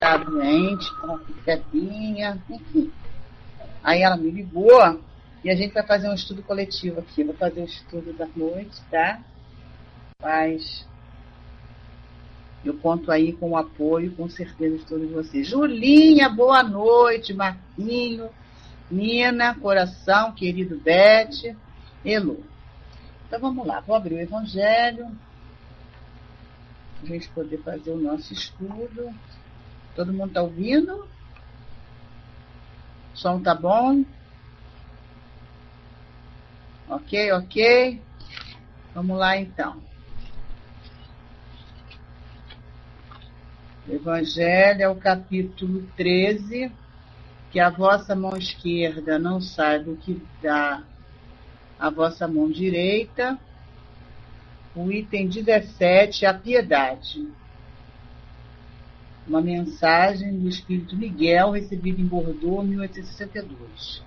está doente, com quietinha, enfim. Aí ela me ligou e a gente vai fazer um estudo coletivo aqui. Vou fazer o estudo da noite, tá? Mas eu conto aí com o apoio, com certeza, de todos vocês. Julinha, boa noite. Marquinho, Nina, coração, querido Beth, Elu. Então vamos lá, vou abrir o Evangelho, para a gente poder fazer o nosso estudo. Todo mundo está ouvindo? O som tá bom? Ok. Vamos lá então. O Evangelho é o capítulo 13, que a vossa mão esquerda não saiba o que dá a vossa mão direita. O item 17, a piedade. Uma mensagem do Espírito Miguel, recebida em Bordeaux, 1862.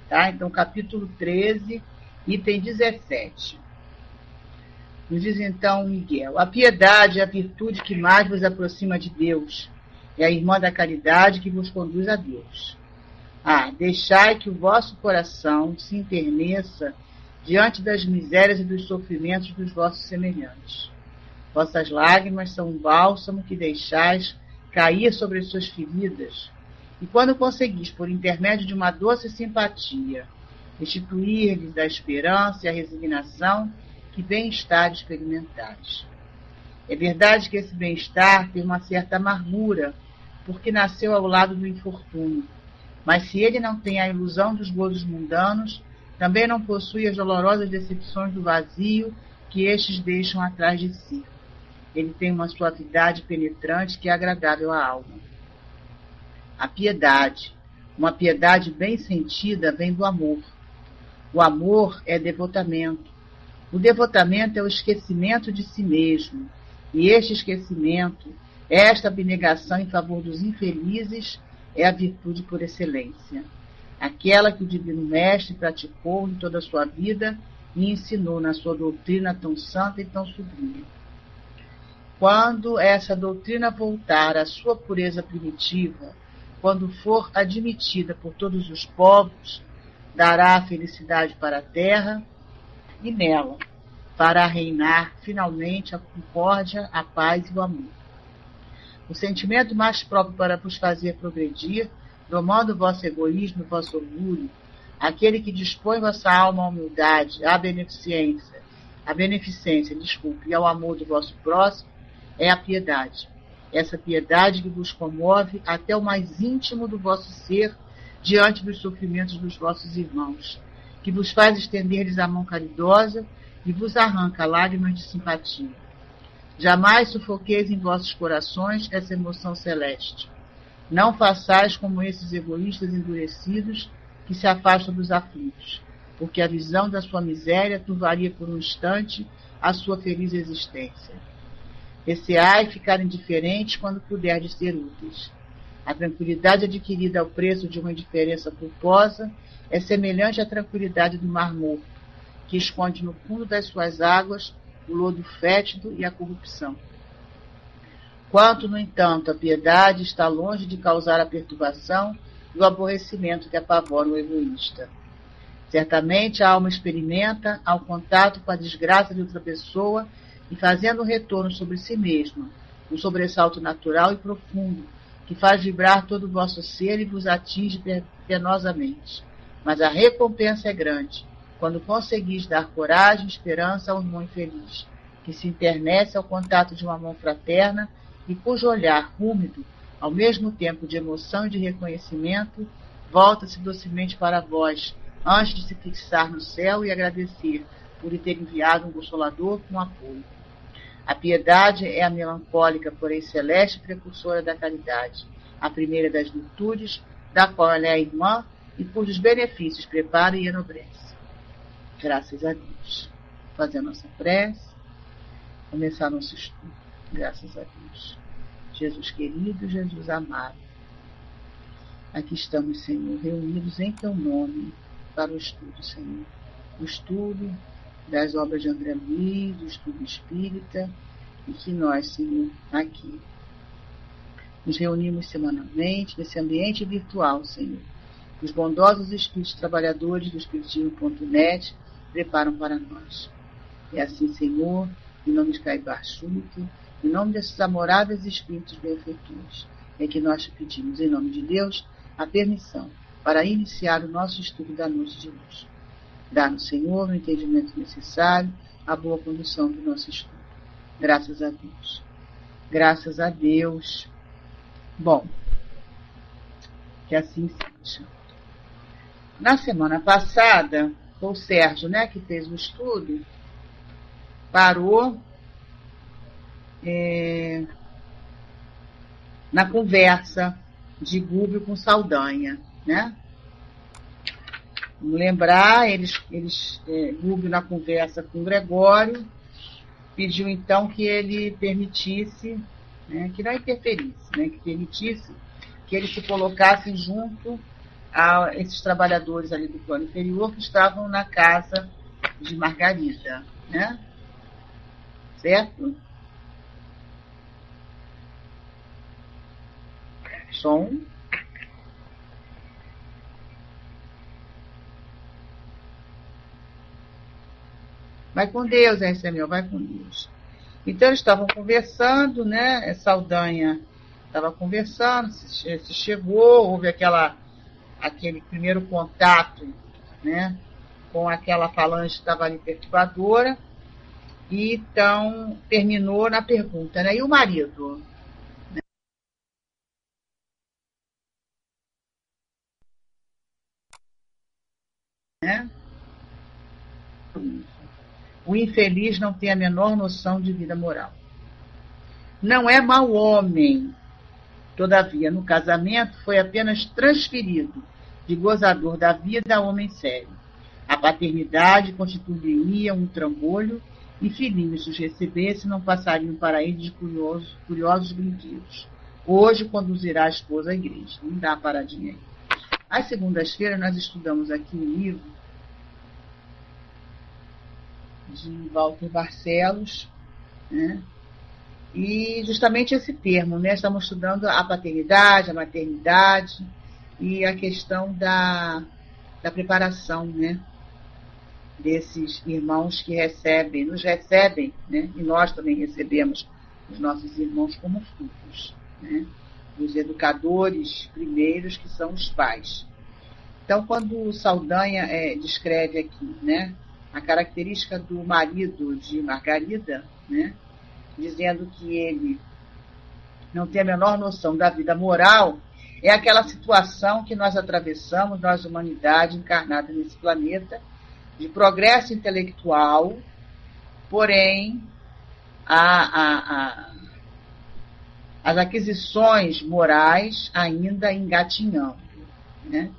Tá? Então, capítulo 13, item 17. Nos diz então Miguel: a piedade é a virtude que mais vos aproxima de Deus. É a irmã da caridade que vos conduz a Deus. Deixai que o vosso coração se enterneça diante das misérias e dos sofrimentos dos vossos semelhantes. Vossas lágrimas são um bálsamo que deixais cair sobre as suas feridas, e quando conseguis, por intermédio de uma doce simpatia, restituir-lhes a esperança e a resignação, que bem-estar experimentais. É verdade que esse bem-estar tem uma certa amargura, porque nasceu ao lado do infortúnio, mas se ele não tem a ilusão dos gozos mundanos, também não possui as dolorosas decepções do vazio que estes deixam atrás de si. Ele tem uma suavidade penetrante que é agradável à alma. A piedade, uma piedade bem sentida, vem do amor. O amor é devotamento. O devotamento é o esquecimento de si mesmo. E este esquecimento, esta abnegação em favor dos infelizes, é a virtude por excelência. Aquela que o Divino Mestre praticou em toda a sua vida e ensinou na sua doutrina tão santa e tão sublime. Quando essa doutrina voltar à sua pureza primitiva, quando for admitida por todos os povos, dará a felicidade para a terra e nela fará reinar finalmente a concórdia, a paz e o amor. O sentimento mais próprio para vos fazer progredir, domando o vosso egoísmo e o vosso orgulho, aquele que dispõe vossa alma à humildade, à beneficência, e ao amor do vosso próximo, é a piedade. Essa piedade que vos comove até o mais íntimo do vosso ser diante dos sofrimentos dos vossos irmãos, que vos faz estender-lhes a mão caridosa e vos arranca lágrimas de simpatia. Jamais sufoqueis em vossos corações essa emoção celeste. Não façais como esses egoístas endurecidos que se afastam dos aflitos, porque a visão da sua miséria turvaria por um instante a sua feliz existência. Receai ficar indiferentes quando puderdes ser úteis. A tranquilidade adquirida ao preço de uma indiferença culposa é semelhante à tranquilidade do mar morto, que esconde no fundo das suas águas o lodo fétido e a corrupção. Quanto, no entanto, a piedade está longe de causar a perturbação e o aborrecimento que apavoram o egoísta. Certamente a alma experimenta, ao contato com a desgraça de outra pessoa e fazendo um retorno sobre si mesma, um sobressalto natural e profundo, que faz vibrar todo o vosso ser e vos atinge penosamente. Mas a recompensa é grande, quando conseguis dar coragem e esperança ao irmão infeliz, que se internece ao contato de uma mão fraterna e cujo olhar úmido, ao mesmo tempo de emoção e de reconhecimento, volta-se docemente para vós, antes de se fixar no céu e agradecer por lhe ter enviado um Consolador com apoio. A piedade é a melancólica, porém celeste precursora da caridade, a primeira das virtudes, da qual ela é a irmã e cujos benefícios prepara e enobrece. Graças a Deus. Fazer a nossa prece, começar nosso estudo. Graças a Deus. Jesus querido, Jesus amado, aqui estamos, Senhor, reunidos em Teu nome para o estudo, Senhor. O estudo das obras de André Luiz, do estudo espírita, e que nós, Senhor, aqui, Nos reunimos semanalmente nesse ambiente virtual, Senhor. Os bondosos espíritos trabalhadores do Espiritismo.net preparam para nós. É assim, Senhor, em nome de Caibar Chuto, em nome desses amoráveis espíritos benfeitores, é que nós te pedimos, em nome de Deus, a permissão para iniciar o nosso estudo da noite de hoje. Dá-nos, Senhor, o entendimento necessário, a boa condução do nosso estudo. Graças a Deus. Graças a Deus. Bom, que assim seja. Na semana passada, o Sérgio, né, que fez o estudo, parou na conversa de Gúbio com Saldanha, né? Vamos lembrar, Gúbio na conversa com Gregório, pediu então que ele permitisse, né, que não interferisse, né, que permitisse que eles se colocassem junto a esses trabalhadores ali do plano inferior que estavam na casa de Margarida, né? Certo? Som. Vai com Deus, Samuel, vai com Deus. Então, eles estavam conversando, né? Saldanha estava conversando, se chegou, houve aquele primeiro contato, né? Com aquela falange que estava ali perturbadora, e então terminou na pergunta, né? E o marido? Né? O infeliz não tem a menor noção de vida moral. Não é mau homem. Todavia, no casamento, foi apenas transferido de gozador da vida a homem sério. A paternidade constituiria um trambolho e filhinhos, se os recebesse, não passariam para ele de curiosos brinquedos. Hoje conduzirá a esposa à igreja. Não dá uma paradinha aí. Às segundas-feiras, nós estudamos aqui um livro de Walter Barcelos, né? E justamente esse termo, né? Estamos estudando a paternidade, a maternidade e a questão da preparação, né? Desses irmãos que nos recebem, né? E nós também recebemos os nossos irmãos como filhos, né? Os educadores primeiros, que são os pais. Então, quando o Saldanha descreve aqui, né, a característica do marido de Margarida, né, dizendo que ele não tem a menor noção da vida moral, é aquela situação que nós atravessamos, nós, humanidade encarnada nesse planeta, de progresso intelectual, porém, as aquisições morais ainda engatinhando, né?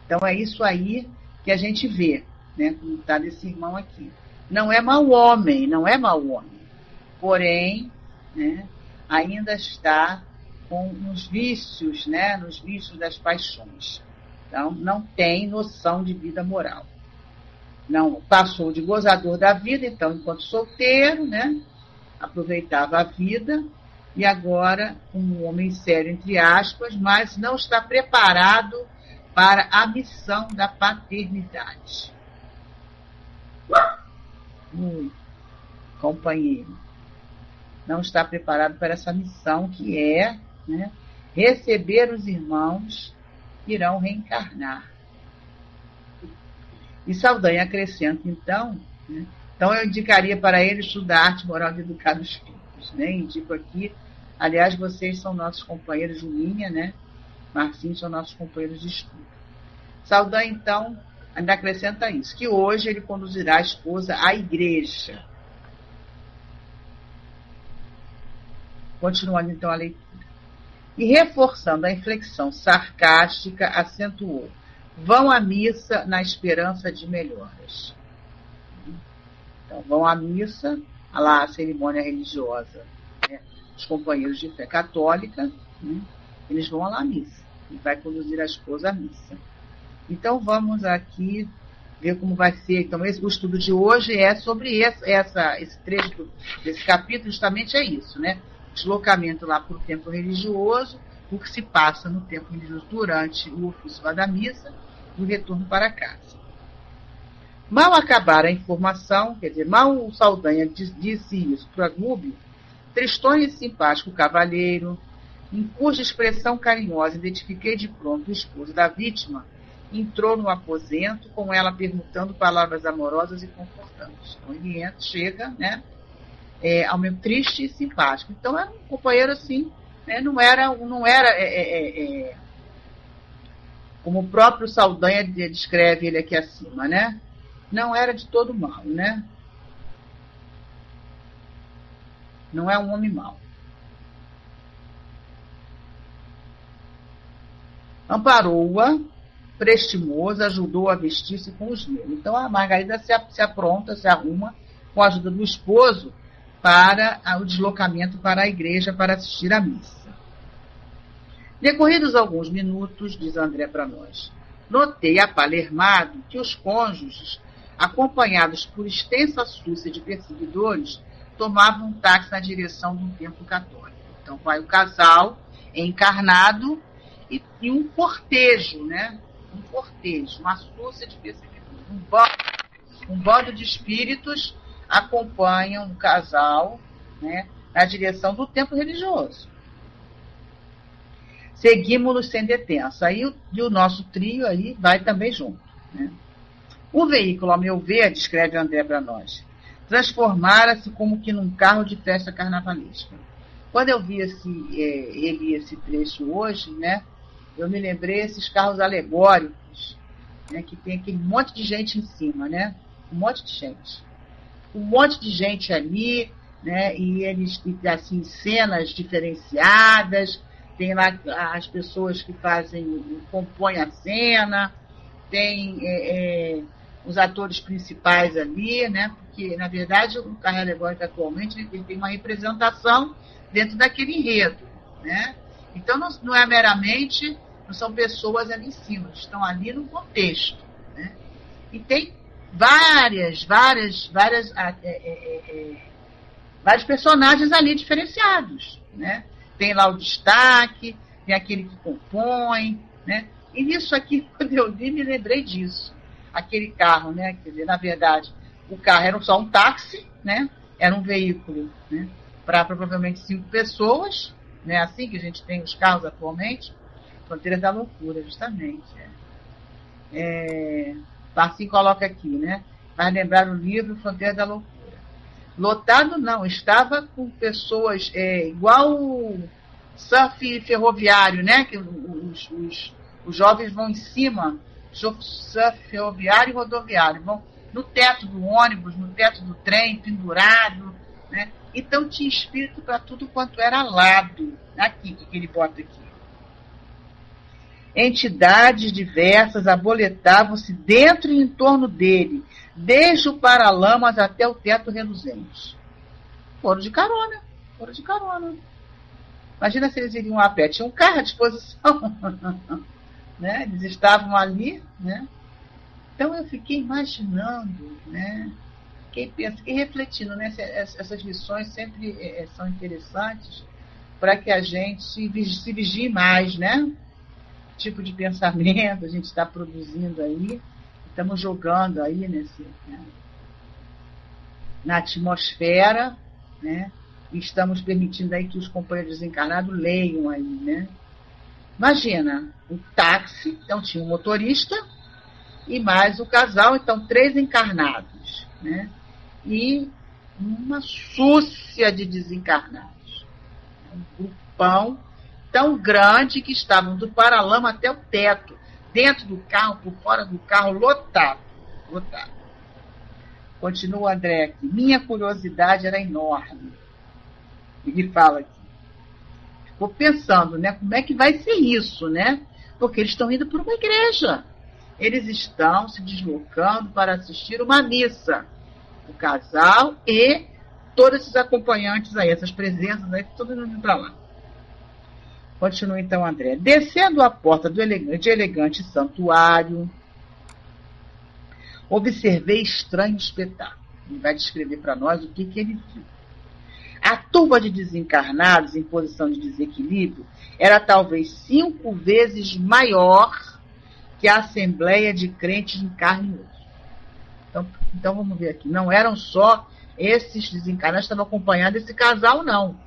Então, é isso aí que a gente vê, né, como está desse irmão aqui. Não é mau homem, não é mau homem. Porém, né, ainda está nos vícios, né, nos vícios das paixões. Então, não tem noção de vida moral. Não passou de gozador da vida, então, enquanto solteiro, né, aproveitava a vida, e agora um homem sério, entre aspas, mas não está preparado para a missão da paternidade. Companheiro. Não está preparado para essa missão que é, né, receber os irmãos que irão reencarnar. E Saldanha acrescenta, então, né, então eu indicaria para ele estudar arte moral de educar os filhos, né? Indico aqui, aliás, vocês são nossos companheiros, Julinha, né? Marcinho são nossos companheiros de estudo. Saldanha, então, ainda acrescenta isso, que hoje ele conduzirá a esposa à igreja. Continuando, então, a leitura. E reforçando a inflexão sarcástica, acentuou: vão à missa na esperança de melhoras. Então, vão à missa, lá a cerimônia religiosa, né? Os companheiros de fé católica, né? Eles vão lá à missa, e vai conduzir a esposa à missa. Então, vamos aqui ver como vai ser. Então, o estudo de hoje é sobre esse trecho desse capítulo, justamente é isso, né? Deslocamento lá para o templo religioso, o que se passa no tempo religioso durante o ofício da missa e o retorno para casa. Mal acabar a informação, quer dizer, mal o Saldanha disse isso para Aglúbio, tristonho e simpático cavalheiro, em cuja expressão carinhosa identifiquei de pronto o esposo da vítima, entrou no aposento, com ela perguntando palavras amorosas e confortantes. Então ele entra, chega, né, ao mesmo triste e simpático. Então era um companheiro assim, né, não era como o próprio Saldanha descreve ele aqui acima, né? Não era de todo mal, né? Não é um homem mau. Amparou-a, prestimoso, ajudou a vestir-se com os meus. Então a Margarida se apronta, se arruma, com a ajuda do esposo, para o deslocamento para a igreja para assistir à missa. Decorridos alguns minutos, diz André para nós, notei apalermado que os cônjuges, acompanhados por extensa súcia de perseguidores, tomavam um táxi na direção do templo católico. Então vai o casal encarnado e um cortejo, né? Um cortejo, uma súcia de perseguidores. Um bando de espíritos acompanham o casal, né, na direção do templo religioso. Seguimos-nos sem detença. Aí o nosso trio aí vai também junto, né? O veículo, ao meu ver, descreve André para nós, transformara-se como que num carro de festa carnavalesca. Quando eu vi reli esse trecho hoje, né, eu me lembrei desses carros alegóricos, né, que tem aquele monte de gente em cima, né? Um monte de gente. Um monte de gente ali, né? E eles, assim, cenas diferenciadas, tem lá as pessoas que compõem a cena, tem os atores principais ali, né? Porque, na verdade, o carro alegórico atualmente ele tem uma representação dentro daquele enredo, né? Então não é meramente, não são pessoas ali em cima, estão ali no contexto, né? E tem vários personagens ali diferenciados, né? Tem lá o destaque, tem aquele que compõe, né? E nisso aqui, quando eu li, me lembrei disso. Aquele carro, né? Quer dizer, na verdade, o carro era só um táxi, né? Era um veículo, né, para provavelmente 5 pessoas, né? Assim que a gente tem os carros atualmente. Fronteiras da Loucura, justamente. Assim coloca aqui, né? Vai lembrar o livro Fronteiras da Loucura. Lotado não, estava com pessoas igual o surf ferroviário, né? Que os jovens vão em cima, surf ferroviário e rodoviário, vão no teto do ônibus, no teto do trem, pendurado, né? Então tinha espírito para tudo quanto era lado. Aqui, que ele bota aqui. Entidades diversas aboletavam-se dentro e em torno dele, desde o paralamas até o teto reluzente. Foram de carona. Imagina se eles iriam a pé. Tinha um carro à disposição. Né? Eles estavam ali, né? Então eu fiquei imaginando, né? Fiquei refletindo, né? Essas lições sempre são interessantes para que a gente se vigie mais, né? Tipo de pensamento a gente está produzindo aí, estamos jogando aí né, na atmosfera, né? E estamos permitindo aí que os companheiros desencarnados leiam aí, né? Imagina, um táxi, então tinha um motorista e mais o casal, então 3 encarnados, né? E uma súcia de desencarnados. Um grupão tão grande que estavam do paralama até o teto, dentro do carro, por fora do carro, lotado. Continua André aqui. Minha curiosidade era enorme. Ele fala aqui. Ficou pensando, né? Como é que vai ser isso, né? Porque eles estão indo para uma igreja. Eles estão se deslocando para assistir uma missa. O casal e todos esses acompanhantes aí, essas presenças aí, todos indo para lá. Continua então André. Descendo a porta de elegante santuário, observei estranho espetáculo. Ele vai descrever para nós o que ele viu. A turba de desencarnados em posição de desequilíbrio era talvez 5 vezes maior que a assembleia de crentes em carne e osso. Então vamos ver aqui. Não eram só esses desencarnados que estavam acompanhando esse casal, não.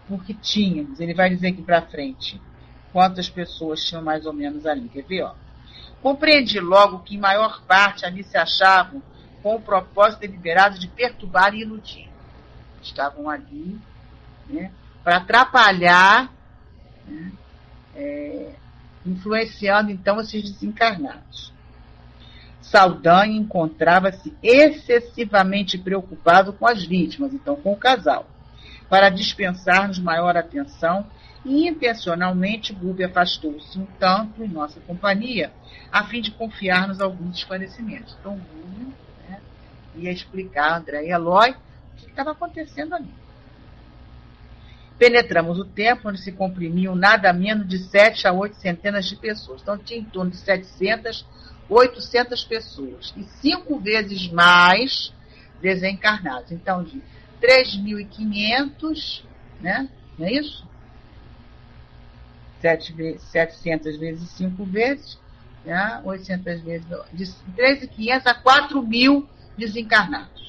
Porque tínhamos, ele vai dizer aqui para frente, quantas pessoas tinham mais ou menos ali. Quer ver? Ó? Compreendi logo que, em maior parte, ali se achavam com o propósito deliberado de perturbar e iludir. Estavam ali, né, para atrapalhar, né, influenciando, então, esses desencarnados. Saldanha encontrava-se excessivamente preocupado com as vítimas, então com o casal, para dispensar-nos maior atenção, e intencionalmente Bube afastou-se um tanto em nossa companhia, a fim de confiar-nos alguns esclarecimentos. Então Bube, né, ia explicar a André e Eloy o que estava acontecendo ali. Penetramos o templo, onde se comprimiam nada menos de 7 a 8 centenas de pessoas. Então tinha em torno de 700, 800 pessoas. E 5 vezes mais desencarnados. Então, de 3.500, né? Não é isso? 700 vezes 5 vezes, né? 800 vezes... De 3.500 a 4.000 desencarnados.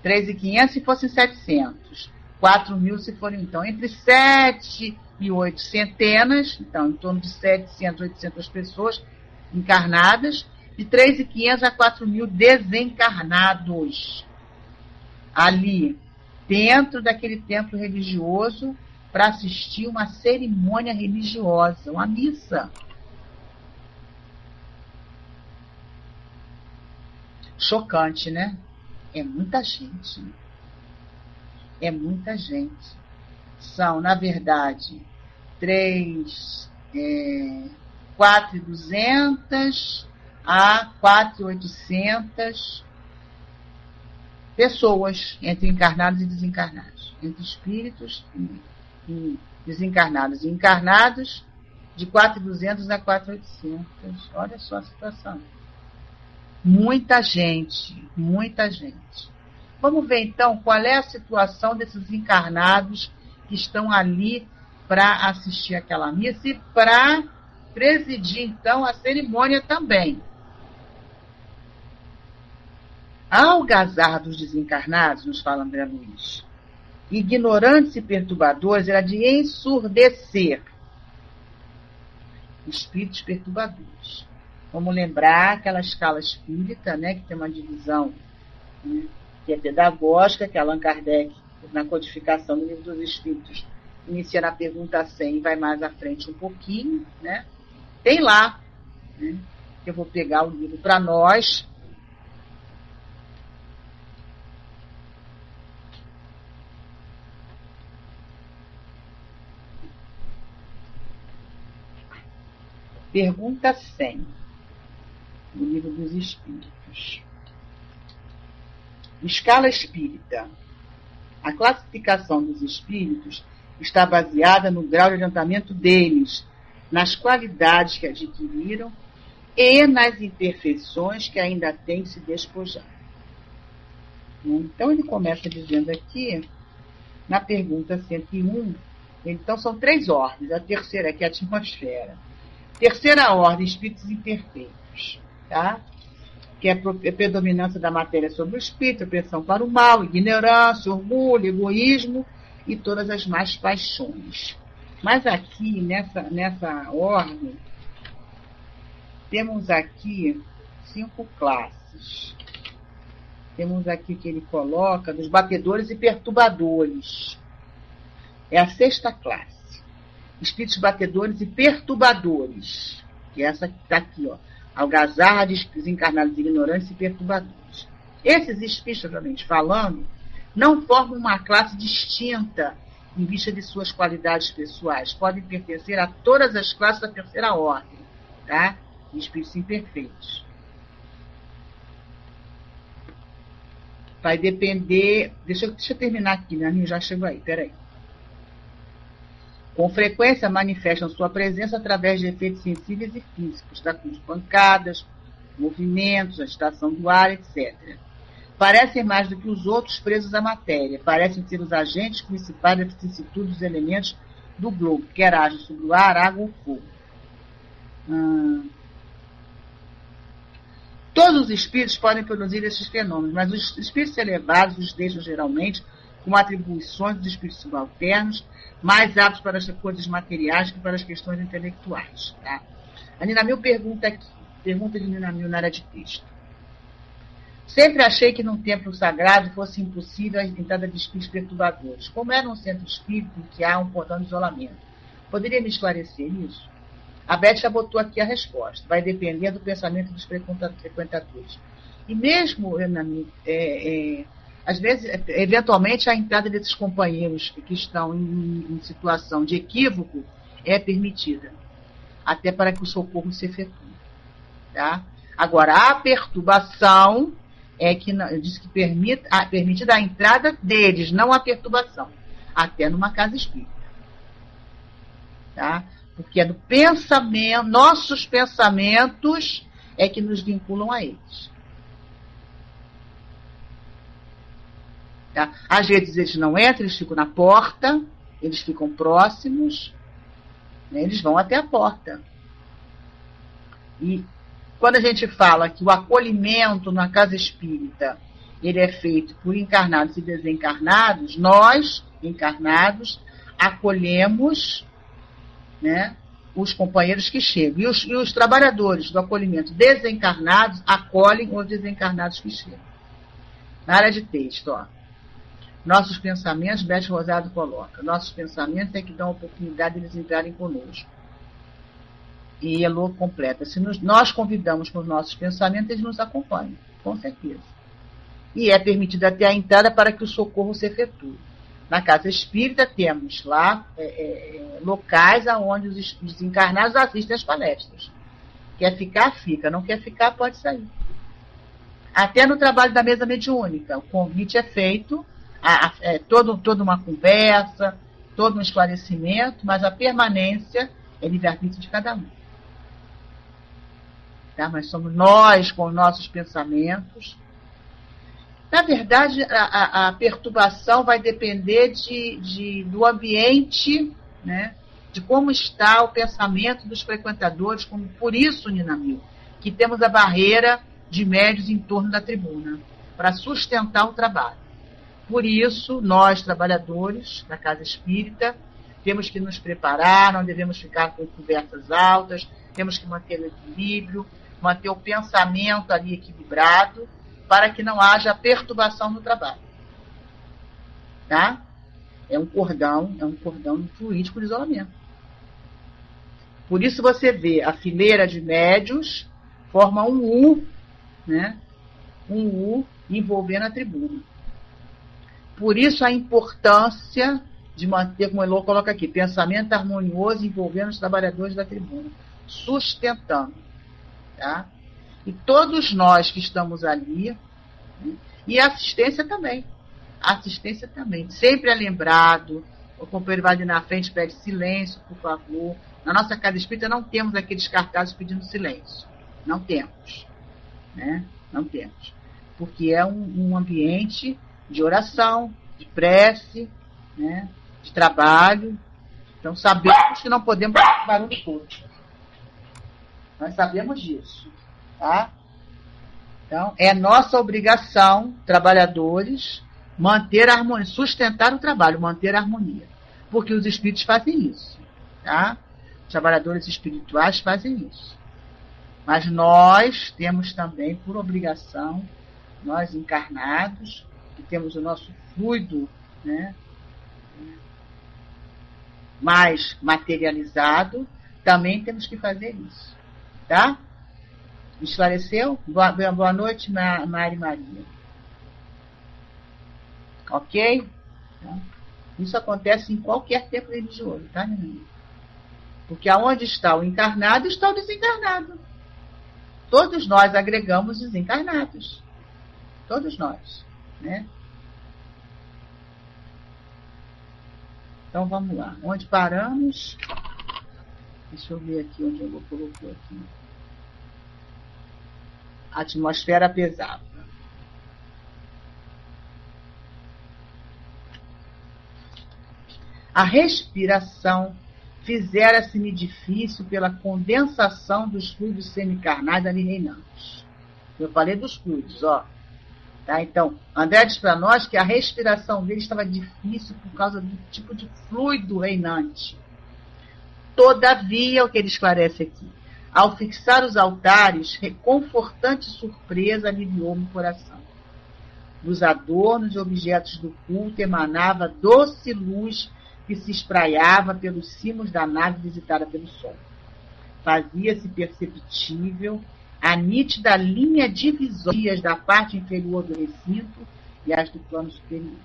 3.500 se fossem 700. 4.000 se forem, então, entre 7 e 8 centenas, então, em torno de 700, 800 pessoas encarnadas, de 3.500 a 4.000 desencarnados. Ali, dentro daquele templo religioso, para assistir uma cerimônia religiosa, uma missa. Chocante, né? É muita gente. É muita gente. São, na verdade, 4.200 a 4.800 pessoas, entre encarnados e desencarnados. Entre espíritos e desencarnados e encarnados, de 4.200 a 4.800. Olha só a situação. Muita gente, muita gente. Vamos ver, então, qual é a situação desses encarnados que estão ali para assistir aquela missa e para presidir, então, a cerimônia também. A algazarra dos desencarnados, nos fala André Luiz, ignorantes e perturbadores, era de ensurdecer espíritos perturbadores. Vamos lembrar aquela escala espírita, né, que tem uma divisão, né, que é pedagógica, que Allan Kardec, na codificação do Livro dos Espíritos, inicia na pergunta 100 e vai mais à frente um pouquinho, né? Tem lá, né, que eu vou pegar o livro para nós. Pergunta 100, do Livro dos Espíritos. Escala espírita. A classificação dos espíritos está baseada no grau de adiantamento deles, nas qualidades que adquiriram e nas imperfeições que ainda têm que se despojar. Então, ele começa dizendo aqui, na pergunta 101, então são 3 ordens. A terceira aqui é a atmosfera. Terceira ordem, espíritos imperfeitos, tá? Que é a predominância da matéria sobre o espírito, a pressão para o mal, ignorância, orgulho, egoísmo e todas as más paixões. Mas aqui, nessa ordem, temos aqui 5 classes. Temos aqui que ele coloca dos batedores e perturbadores. É a 6ª classe. Espíritos batedores e perturbadores. Que é essa que está aqui, ó. Algazarra de desencarnados ignorantes e perturbadores. Esses espíritos, obviamente falando, não formam uma classe distinta em vista de suas qualidades pessoais. Podem pertencer a todas as classes da terceira ordem, tá? Espíritos imperfeitos. Vai depender... Deixa eu terminar aqui, né? Já chegou aí, peraí. Com frequência manifestam sua presença através de efeitos sensíveis e físicos, tá? Com pancadas, movimentos, agitação do ar, etc. parecem mais do que os outros presos à matéria. Parecem ser os agentes principais da vicissitude dos elementos do globo, quer haja sobre o ar, água ou fogo. Todos os espíritos podem produzir esses fenômenos, mas os espíritos elevados os deixam geralmente com atribuições dos espíritos subalternos, mais aptos para as coisas materiais que para as questões intelectuais. Tá? A Nina Mil pergunta de Nina Mil na área de texto. Sempre achei que num templo sagrado fosse impossível a entrada de espíritos perturbadores. Como era um centro espírita em que há um portão de isolamento? Poderia me esclarecer isso? A Beth já botou aqui a resposta. Vai depender do pensamento dos frequentadores. E mesmo, às vezes, eventualmente, a entrada desses companheiros que estão em situação de equívoco é permitida, até para que o socorro se efetue. Tá? Agora, a perturbação é que diz que permitida a entrada deles, não a perturbação, até numa casa espírita. Tá? Porque é do pensamento, nossos pensamentos é que nos vinculam a eles. Tá? Às vezes eles não entram, eles ficam na porta, eles ficam próximos, né? Eles vão até a porta. E quando a gente fala que o acolhimento na casa espírita ele é feito por encarnados e desencarnados, nós, encarnados, acolhemos, né, os companheiros que chegam. E os trabalhadores do acolhimento desencarnados acolhem os desencarnados que chegam. Na área de texto, ó. Nossos pensamentos, Beth Rosado coloca, nossos pensamentos é que dão a oportunidade de eles entrarem conosco. E Elô completa, se nós convidamos com os nossos pensamentos, eles nos acompanham, com certeza. E é permitida até a entrada para que o socorro se efetue. Na casa espírita temos lá locais onde os desencarnados assistem às palestras. Quer ficar, fica. Não quer ficar, pode sair. Até no trabalho da mesa mediúnica, o convite é feito, toda uma conversa, todo um esclarecimento, mas a permanência é livre-arbítrio de cada um. Tá? Mas somos nós com os nossos pensamentos. Na verdade, a perturbação vai depender do ambiente, né, de como está o pensamento dos frequentadores. Por isso, Nina Mil, que temos a barreira de médios em torno da tribuna, para sustentar o trabalho. Por isso, nós, trabalhadores da Casa Espírita, temos que nos preparar, não devemos ficar com conversas altas, temos que manter o equilíbrio, manter o pensamento ali equilibrado, para que não haja perturbação no trabalho. Tá? É um cordão fluídico de isolamento. Por isso você vê a fileira de médios forma um U, né? Um U envolvendo a tribuna. Por isso a importância de manter, como o Elô coloca aqui, pensamento harmonioso envolvendo os trabalhadores da tribuna, sustentando. Tá? E todos nós que estamos ali, né? E a assistência também. Sempre é lembrado, o companheiro vai ali na frente, pede silêncio, por favor. Na nossa casa espírita não temos aqueles cartazes pedindo silêncio. Não temos. Né? Não temos. Porque é um ambiente de oração, de prece, né? De trabalho. Então sabemos que não podemos fazer barulho todo. Nós sabemos disso. Tá? Então, é nossa obrigação, trabalhadores, manter a harmonia, sustentar o trabalho, manter a harmonia. Porque os espíritos fazem isso. Tá? Os trabalhadores espirituais fazem isso. Mas nós temos também, por obrigação, nós encarnados, que temos o nosso fluido, né, mais materializado, também temos que fazer isso. Tá? Esclareceu? Boa noite, Mari Maria. Ok? Então, isso acontece em qualquer tempo religioso, tá, menina? Porque aonde está o encarnado, está o desencarnado. Todos nós agregamos desencarnados. Todos nós, né? Então vamos lá. Onde paramos? Deixa eu ver aqui onde eu coloquei aqui. A atmosfera pesada. A respiração fizera-se-me difícil pela condensação dos fluidos semicarnais ali reinantes. Eu falei dos fluidos, ó. Tá? Então, André diz para nós que a respiração dele estava difícil por causa do tipo de fluido reinante. Todavia, o que ele esclarece aqui, ao fixar os altares, reconfortante surpresa aliviou-me o coração. Dos adornos e objetos do culto emanava doce luz que se espraiava pelos cimos da nave visitada pelo sol. Fazia-se perceptível a nítida linha divisória da parte inferior do recinto e as do plano superior.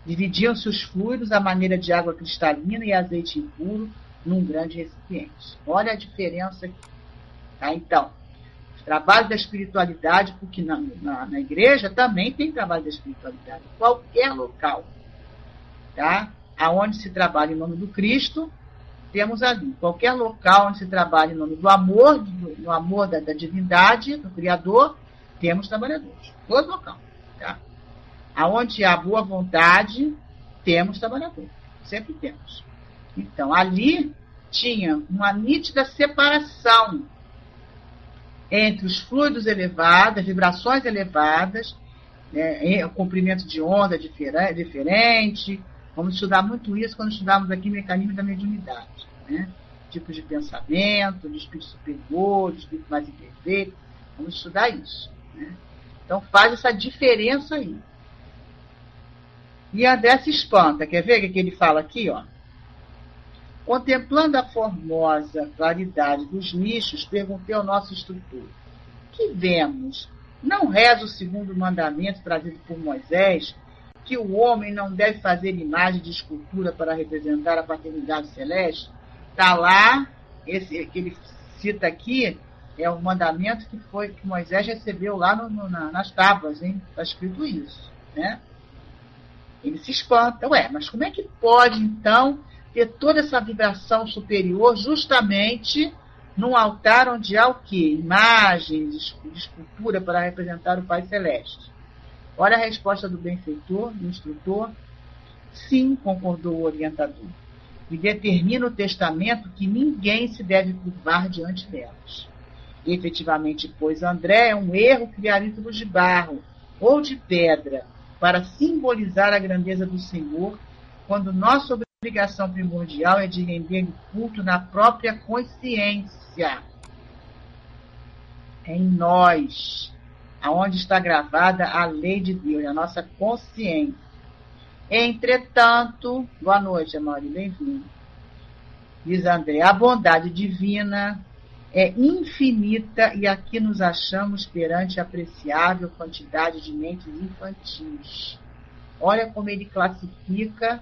Dividiam-se os fluidos à maneira de água cristalina e azeite impuro num grande recipiente. Olha a diferença aqui. Tá? Então, o trabalho da espiritualidade, porque na igreja também tem trabalho da espiritualidade, em qualquer local. Tá? Aonde se trabalha em nome do Cristo, temos ali. Qualquer local onde se trabalha em nome do amor, do amor da divindade, do Criador, temos trabalhadores. Todo local. Tá? Aonde há boa vontade, temos trabalhadores. Sempre temos. Então, ali tinha uma nítida separação entre os fluidos elevados, as vibrações elevadas, o comprimento de onda diferente. Vamos estudar muito isso quando estudarmos aqui mecanismo da mediunidade. Né? Tipos de pensamento, de espírito superior, de espírito mais imperfeito. Vamos estudar isso. Né? Então faz essa diferença aí. E André se espanta. Quer ver o que ele fala aqui? Ó? Contemplando a formosa claridade dos nichos, perguntei ao nosso instrutor: que vemos? Não reza o segundo mandamento trazido por Moisés, que o homem não deve fazer imagem de escultura para representar a paternidade celeste? Está lá, esse que ele cita aqui, é o mandamento que Moisés recebeu lá nas tábuas, hein? Está escrito isso, né? Ele se espanta. Ué, mas como é que pode, então, ter toda essa vibração superior justamente num altar onde há o quê? Imagens, de escultura para representar o Pai Celeste? Olha a resposta do benfeitor, do instrutor. Sim, concordou o orientador. E determina o testamento que ninguém se deve curvar diante delas. Efetivamente, pois, André é um erro criar ídolos de barro ou de pedra para simbolizar a grandeza do Senhor, quando nossa obrigação primordial é de render culto na própria consciência. É em nós, aonde está gravada a lei de Deus, a nossa consciência. Entretanto, boa noite, Amaury, bem-vindo. Diz André, a bondade divina é infinita e aqui nos achamos perante apreciável quantidade de mentes infantis. Olha como ele classifica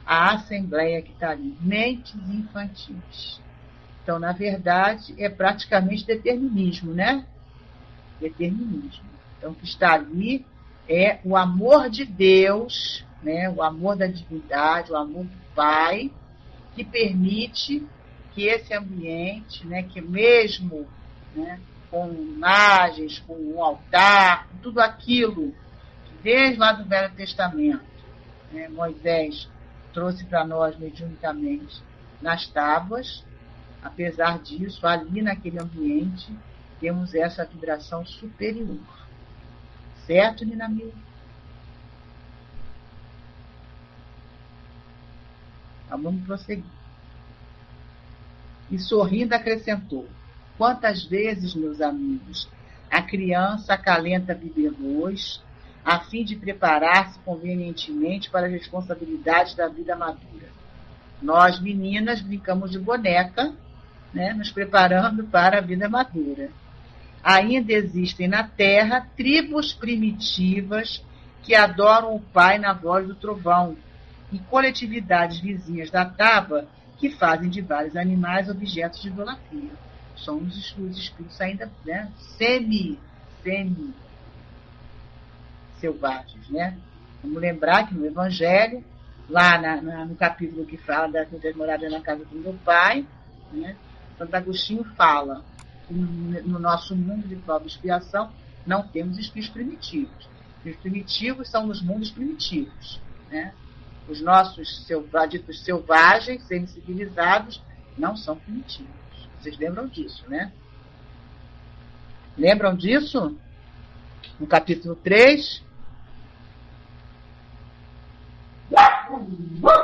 a assembleia que está ali, mentes infantis. Então, na verdade, é praticamente determinismo, né? Determinismo. Então, o que está ali é o amor de Deus, né? O amor da divindade, o amor do Pai, que permite que esse ambiente, né, que mesmo, né, com imagens, com um altar, tudo aquilo que desde lá do Velho Testamento, né, Moisés trouxe para nós mediunicamente nas tábuas, apesar disso, ali naquele ambiente, temos essa vibração superior. Certo, Ninamil? Então, vamos prosseguir. E sorrindo acrescentou: quantas vezes, meus amigos, a criança acalenta bibelôs a fim de preparar-se convenientemente para as responsabilidades da vida madura. Nós, meninas, brincamos de boneca, né, nos preparando para a vida madura. Ainda existem na Terra tribos primitivas que adoram o Pai na voz do trovão e coletividades vizinhas da Taba que fazem de vários animais objetos de idolatria. São os espíritos ainda, né, semi-selvagens, né? Vamos lembrar que no Evangelho, lá no capítulo que fala das muitas moradas na casa do meu pai, né, Santo Agostinho fala que no nosso mundo de prova e expiação não temos espíritos primitivos. Os primitivos são nos mundos primitivos, né? os nossos ditos selvagens, semi-civilizados, não são primitivos. Vocês lembram disso, né? Lembram disso? No capítulo 3.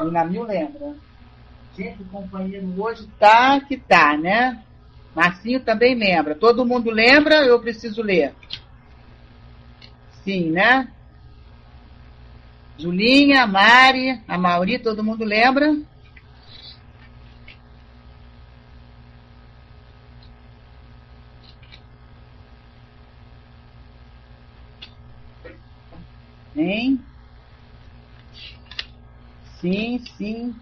O Namil lembra. Gente, o companheiro hoje tá que tá, né? Marcinho também lembra. Todo mundo lembra? Eu preciso ler. Sim, né? Julinha, a Mari, a Mauri, todo mundo lembra? Hein? Sim, sim.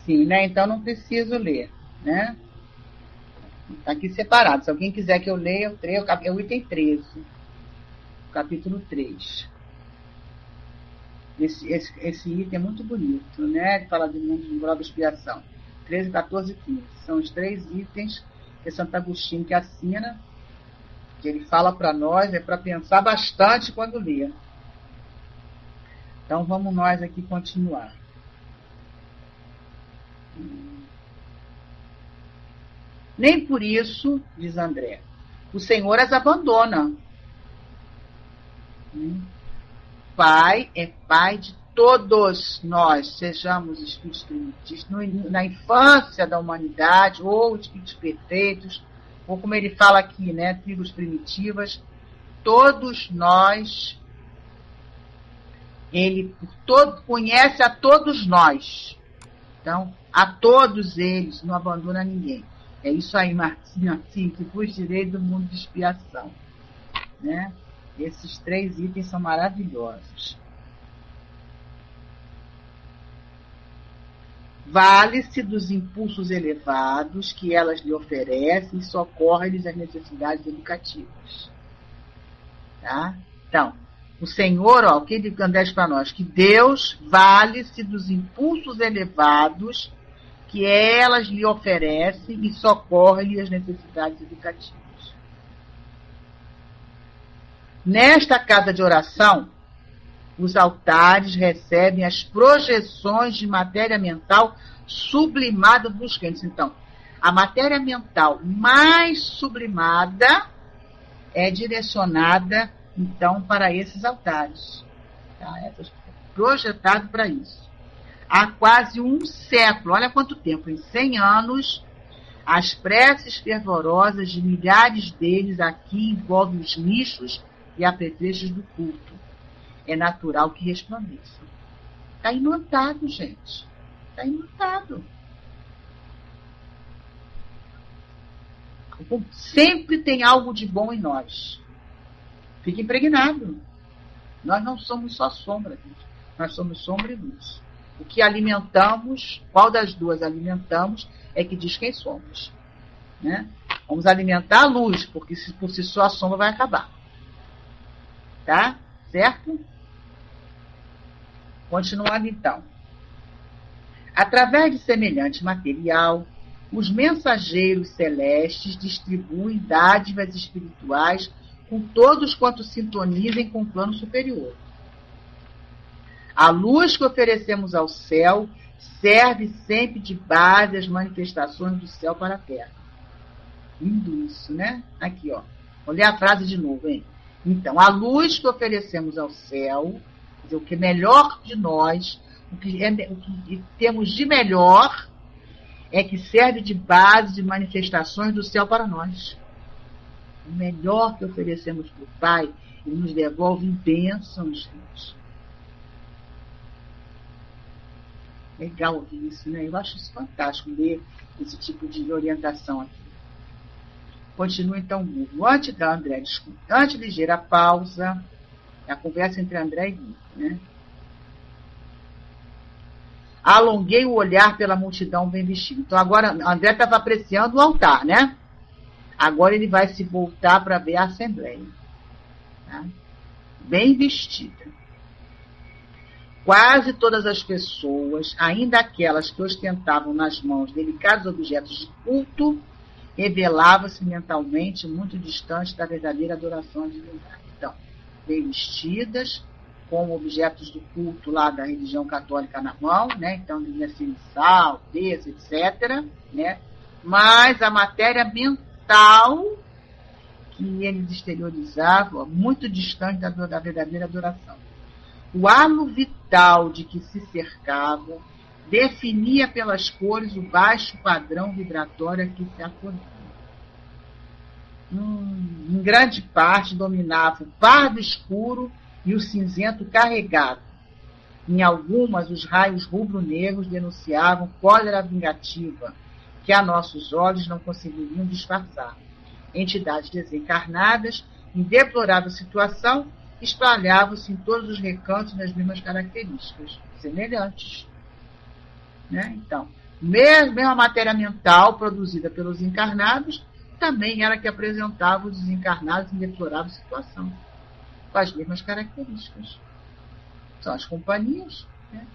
Sim, né? Então não preciso ler, né? Está aqui separado. Se alguém quiser que eu leia, é o item 13, capítulo 3. Esse item é muito bonito, né? Ele fala do mundo de prova e expiação. 13, 14 e 15. São os 3 itens que Santo Agostinho que assina, que ele fala para nós, é para pensar bastante quando lê. Então vamos nós aqui continuar. Nem por isso, diz André, o Senhor as abandona. Pai é pai de todos nós, sejamos espíritos primitivos, na infância da humanidade, ou espíritos perfeitos, ou como ele fala aqui, né, tribos primitivas, todos nós, ele conhece a todos nós. Então, a todos eles, não abandona ninguém. É isso aí, Marcinho, assim, que fugirei do mundo de expiação. Né? Esses 3 itens são maravilhosos. Vale-se dos impulsos elevados que elas lhe oferecem e socorre-lhes as necessidades educativas. Tá? Então, o Senhor, o que ele André para nós? Que Deus vale-se dos impulsos elevados que elas lhe oferecem e socorre-lhe as necessidades educativas. Nesta casa de oração, os altares recebem as projeções de matéria mental sublimada dos crentes. Então, a matéria mental mais sublimada é direcionada, então, para esses altares. Tá? É projetado para isso. Há quase um século, olha quanto tempo, em 100 anos, as preces fervorosas de milhares deles aqui envolvem os nichos e apetrechos do culto. É natural que resplandeçam. Está inotado, gente. Está inotado. Sempre tem algo de bom em nós. Fique impregnado. Nós não somos só sombra, gente. Nós somos sombra e luz. O que alimentamos, qual das duas alimentamos, é que diz quem somos. Né? Vamos alimentar a luz, porque por si só a sombra vai acabar. Tá? Certo? Continuando então. Através de semelhante material, os mensageiros celestes distribuem dádivas espirituais com todos quantos sintonizem com o plano superior. A luz que oferecemos ao céu serve sempre de base às manifestações do céu para a terra. Lindo isso, né? Aqui, ó. Vou ler a frase de novo, hein? Então, a luz que oferecemos ao céu, quer dizer, o que é melhor de nós, o que temos de melhor, é que serve de base de manifestações do céu para nós. O melhor que oferecemos para o Pai, Ele nos devolve em bênçãos, gente. Legal ouvir isso, né? Eu acho isso fantástico, ler esse tipo de orientação aqui. Continua então o Guto. Antes ligeira pausa, a conversa entre André e Guto, né? Alonguei o olhar pela multidão bem vestida. Então agora André estava apreciando o altar, né? Agora ele vai se voltar para ver a assembleia. Tá? Bem vestida. Quase todas as pessoas, ainda aquelas que ostentavam nas mãos delicados objetos de culto, revelavam-se mentalmente muito distante da verdadeira adoração à divindade. Então, bem vestidas, com objetos do culto lá da religião católica na mão, né? Então, devia ser sal, peso, etc., né? Mas a matéria mental que eles exteriorizavam, muito distante da verdadeira adoração. O halo vital de que se cercavam definia pelas cores o baixo padrão vibratório a que se acolhia. Em grande parte dominava o pardo escuro e o cinzento carregado. Em algumas, os raios rubro-negros denunciavam cólera vingativa, que a nossos olhos não conseguiriam disfarçar. Entidades desencarnadas, em deplorável situação, espalhavam-se em todos os recantos nas mesmas características, semelhantes. Né? Então, mesma matéria mental produzida pelos encarnados também era que apresentava os desencarnados em deplorável situação, com as mesmas características. São as companhias, né?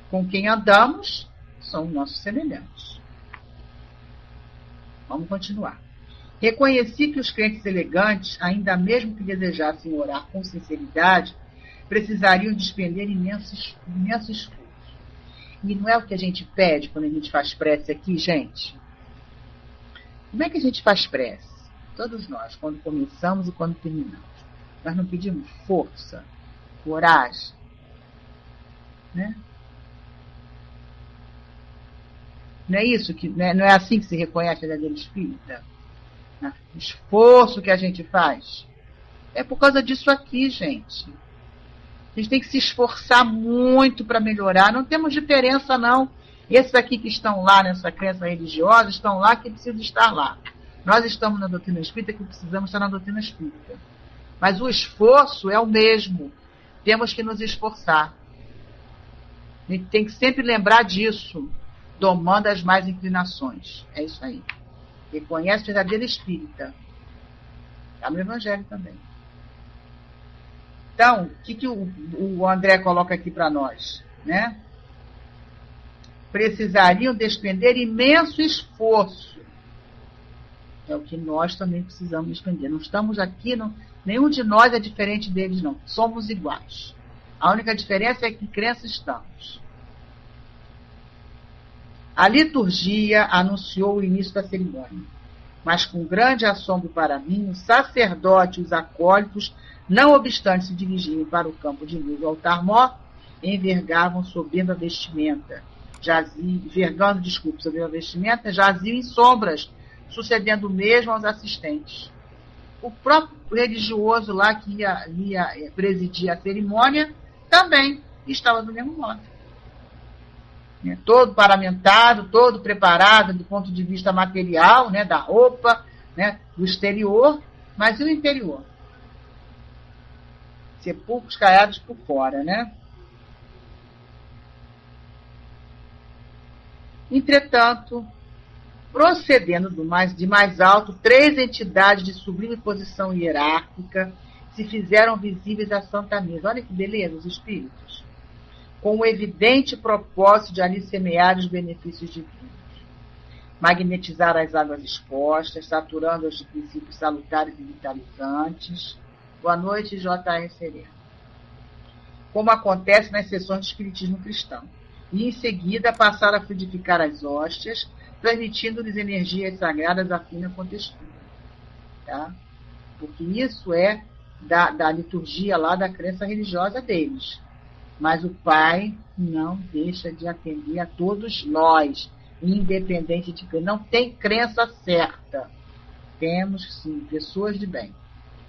Com quem andamos são nossos semelhantes. Vamos continuar. Reconheci que os crentes elegantes, ainda mesmo que desejassem orar com sinceridade, precisariam despender imenso esforço. E não é o que a gente pede quando a gente faz prece aqui, gente? Como é que a gente faz prece? Todos nós, quando começamos e quando terminamos. Nós não pedimos força, coragem, né? Não é isso que, né? Não é assim que se reconhece a verdadeira espírita? O esforço que a gente faz é por causa disso aqui, gente. A gente tem que se esforçar muito para melhorar. Não temos diferença, não. Esses aqui que estão lá nessa crença religiosa estão lá que precisam estar lá. Nós estamos na doutrina espírita que precisamos estar na doutrina espírita. Mas o esforço é o mesmo. Temos que nos esforçar. A gente tem que sempre lembrar disso, domando as más inclinações. É isso aí. Reconhece a verdadeira espírita. Está no Evangelho também. Então, o que o André coloca aqui para nós? Né? Precisariam despender imenso esforço. É o que nós também precisamos despender. Não estamos aqui, nenhum de nós é diferente deles, não. Somos iguais. A única diferença é que crença estamos. A liturgia anunciou o início da cerimônia, mas com grande assombro para mim, o sacerdote e os acólitos, não obstante se dirigirem para o campo de luz do altar-mor, envergavam soberba vestimenta, soberba vestimenta, jaziam em sombras, sucedendo o mesmo aos assistentes. O próprio religioso lá que ia presidir a cerimônia também estava do mesmo modo. Todo paramentado, todo preparado do ponto de vista material, né, da roupa, né, do exterior, mas e o interior? Sepulcros caiados por fora, né? Entretanto, procedendo de mais alto, 3 entidades de sublime posição hierárquica se fizeram visíveis à Santa Mesa. Olha que beleza, os espíritos. Com o evidente propósito de ali semear os benefícios divinos. Magnetizar as águas expostas, saturando-as de princípios salutares e vitalizantes. Boa noite, J.R. Sereno. Como acontece nas sessões de espiritismo cristão. E, em seguida, passar a fluidificar as hóstias, transmitindo-lhes energias sagradas a fina contextura. Tá? Porque isso é da liturgia lá da crença religiosa deles. Mas o Pai não deixa de atender a todos nós, independente de que não tem crença certa. Temos, sim, pessoas de bem.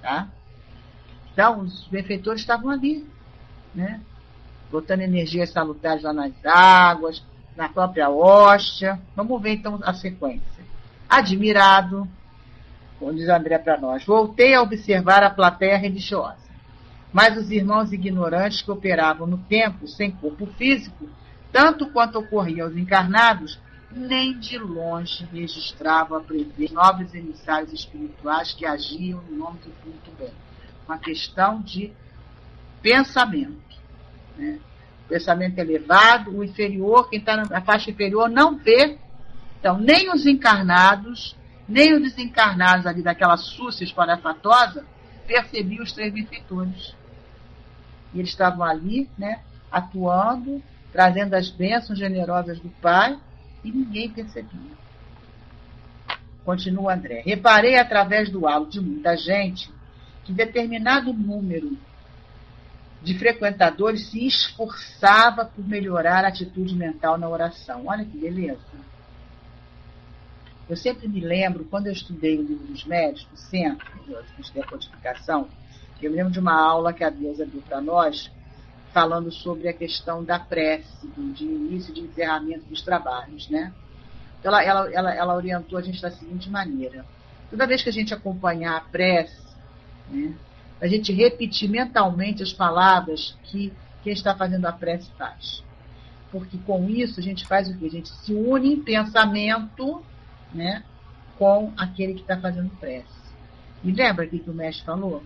Tá? Então, os benfeitores estavam ali, né? Botando energias salutares lá nas águas, na própria hóstia. Vamos ver, então, a sequência. Admirado, como diz André para nós, voltei a observar a plateia religiosa. Mas os irmãos ignorantes que operavam no templo, sem corpo físico, tanto quanto ocorria aos encarnados, nem de longe registravam a presença de novos emissários espirituais que agiam em nome do culto bem. Uma questão de pensamento. Né? Pensamento elevado, o inferior, quem está na faixa inferior, não vê. Então, nem os encarnados, nem os desencarnados ali daquela súcia espalhafatosa, percebia os 3 benfeitores. E eles estavam ali, né, atuando, trazendo as bênçãos generosas do Pai, e ninguém percebia. Continua André. Reparei através do halo de muita gente que determinado número de frequentadores se esforçava por melhorar a atitude mental na oração. Olha que beleza. Eu sempre me lembro, quando eu estudei o livro dos médios, do centro, de decodificação, eu me lembro de uma aula que a Deusa deu para nós, falando sobre a questão da prece, de início e de encerramento dos trabalhos, né? Então, ela orientou a gente da seguinte maneira. Toda vez que a gente acompanhar a prece, né, a gente repetir mentalmente as palavras que quem está fazendo a prece faz. Porque com isso a gente faz o quê? A gente se une em pensamento, né, com aquele que está fazendo prece. E lembra o que o mestre falou?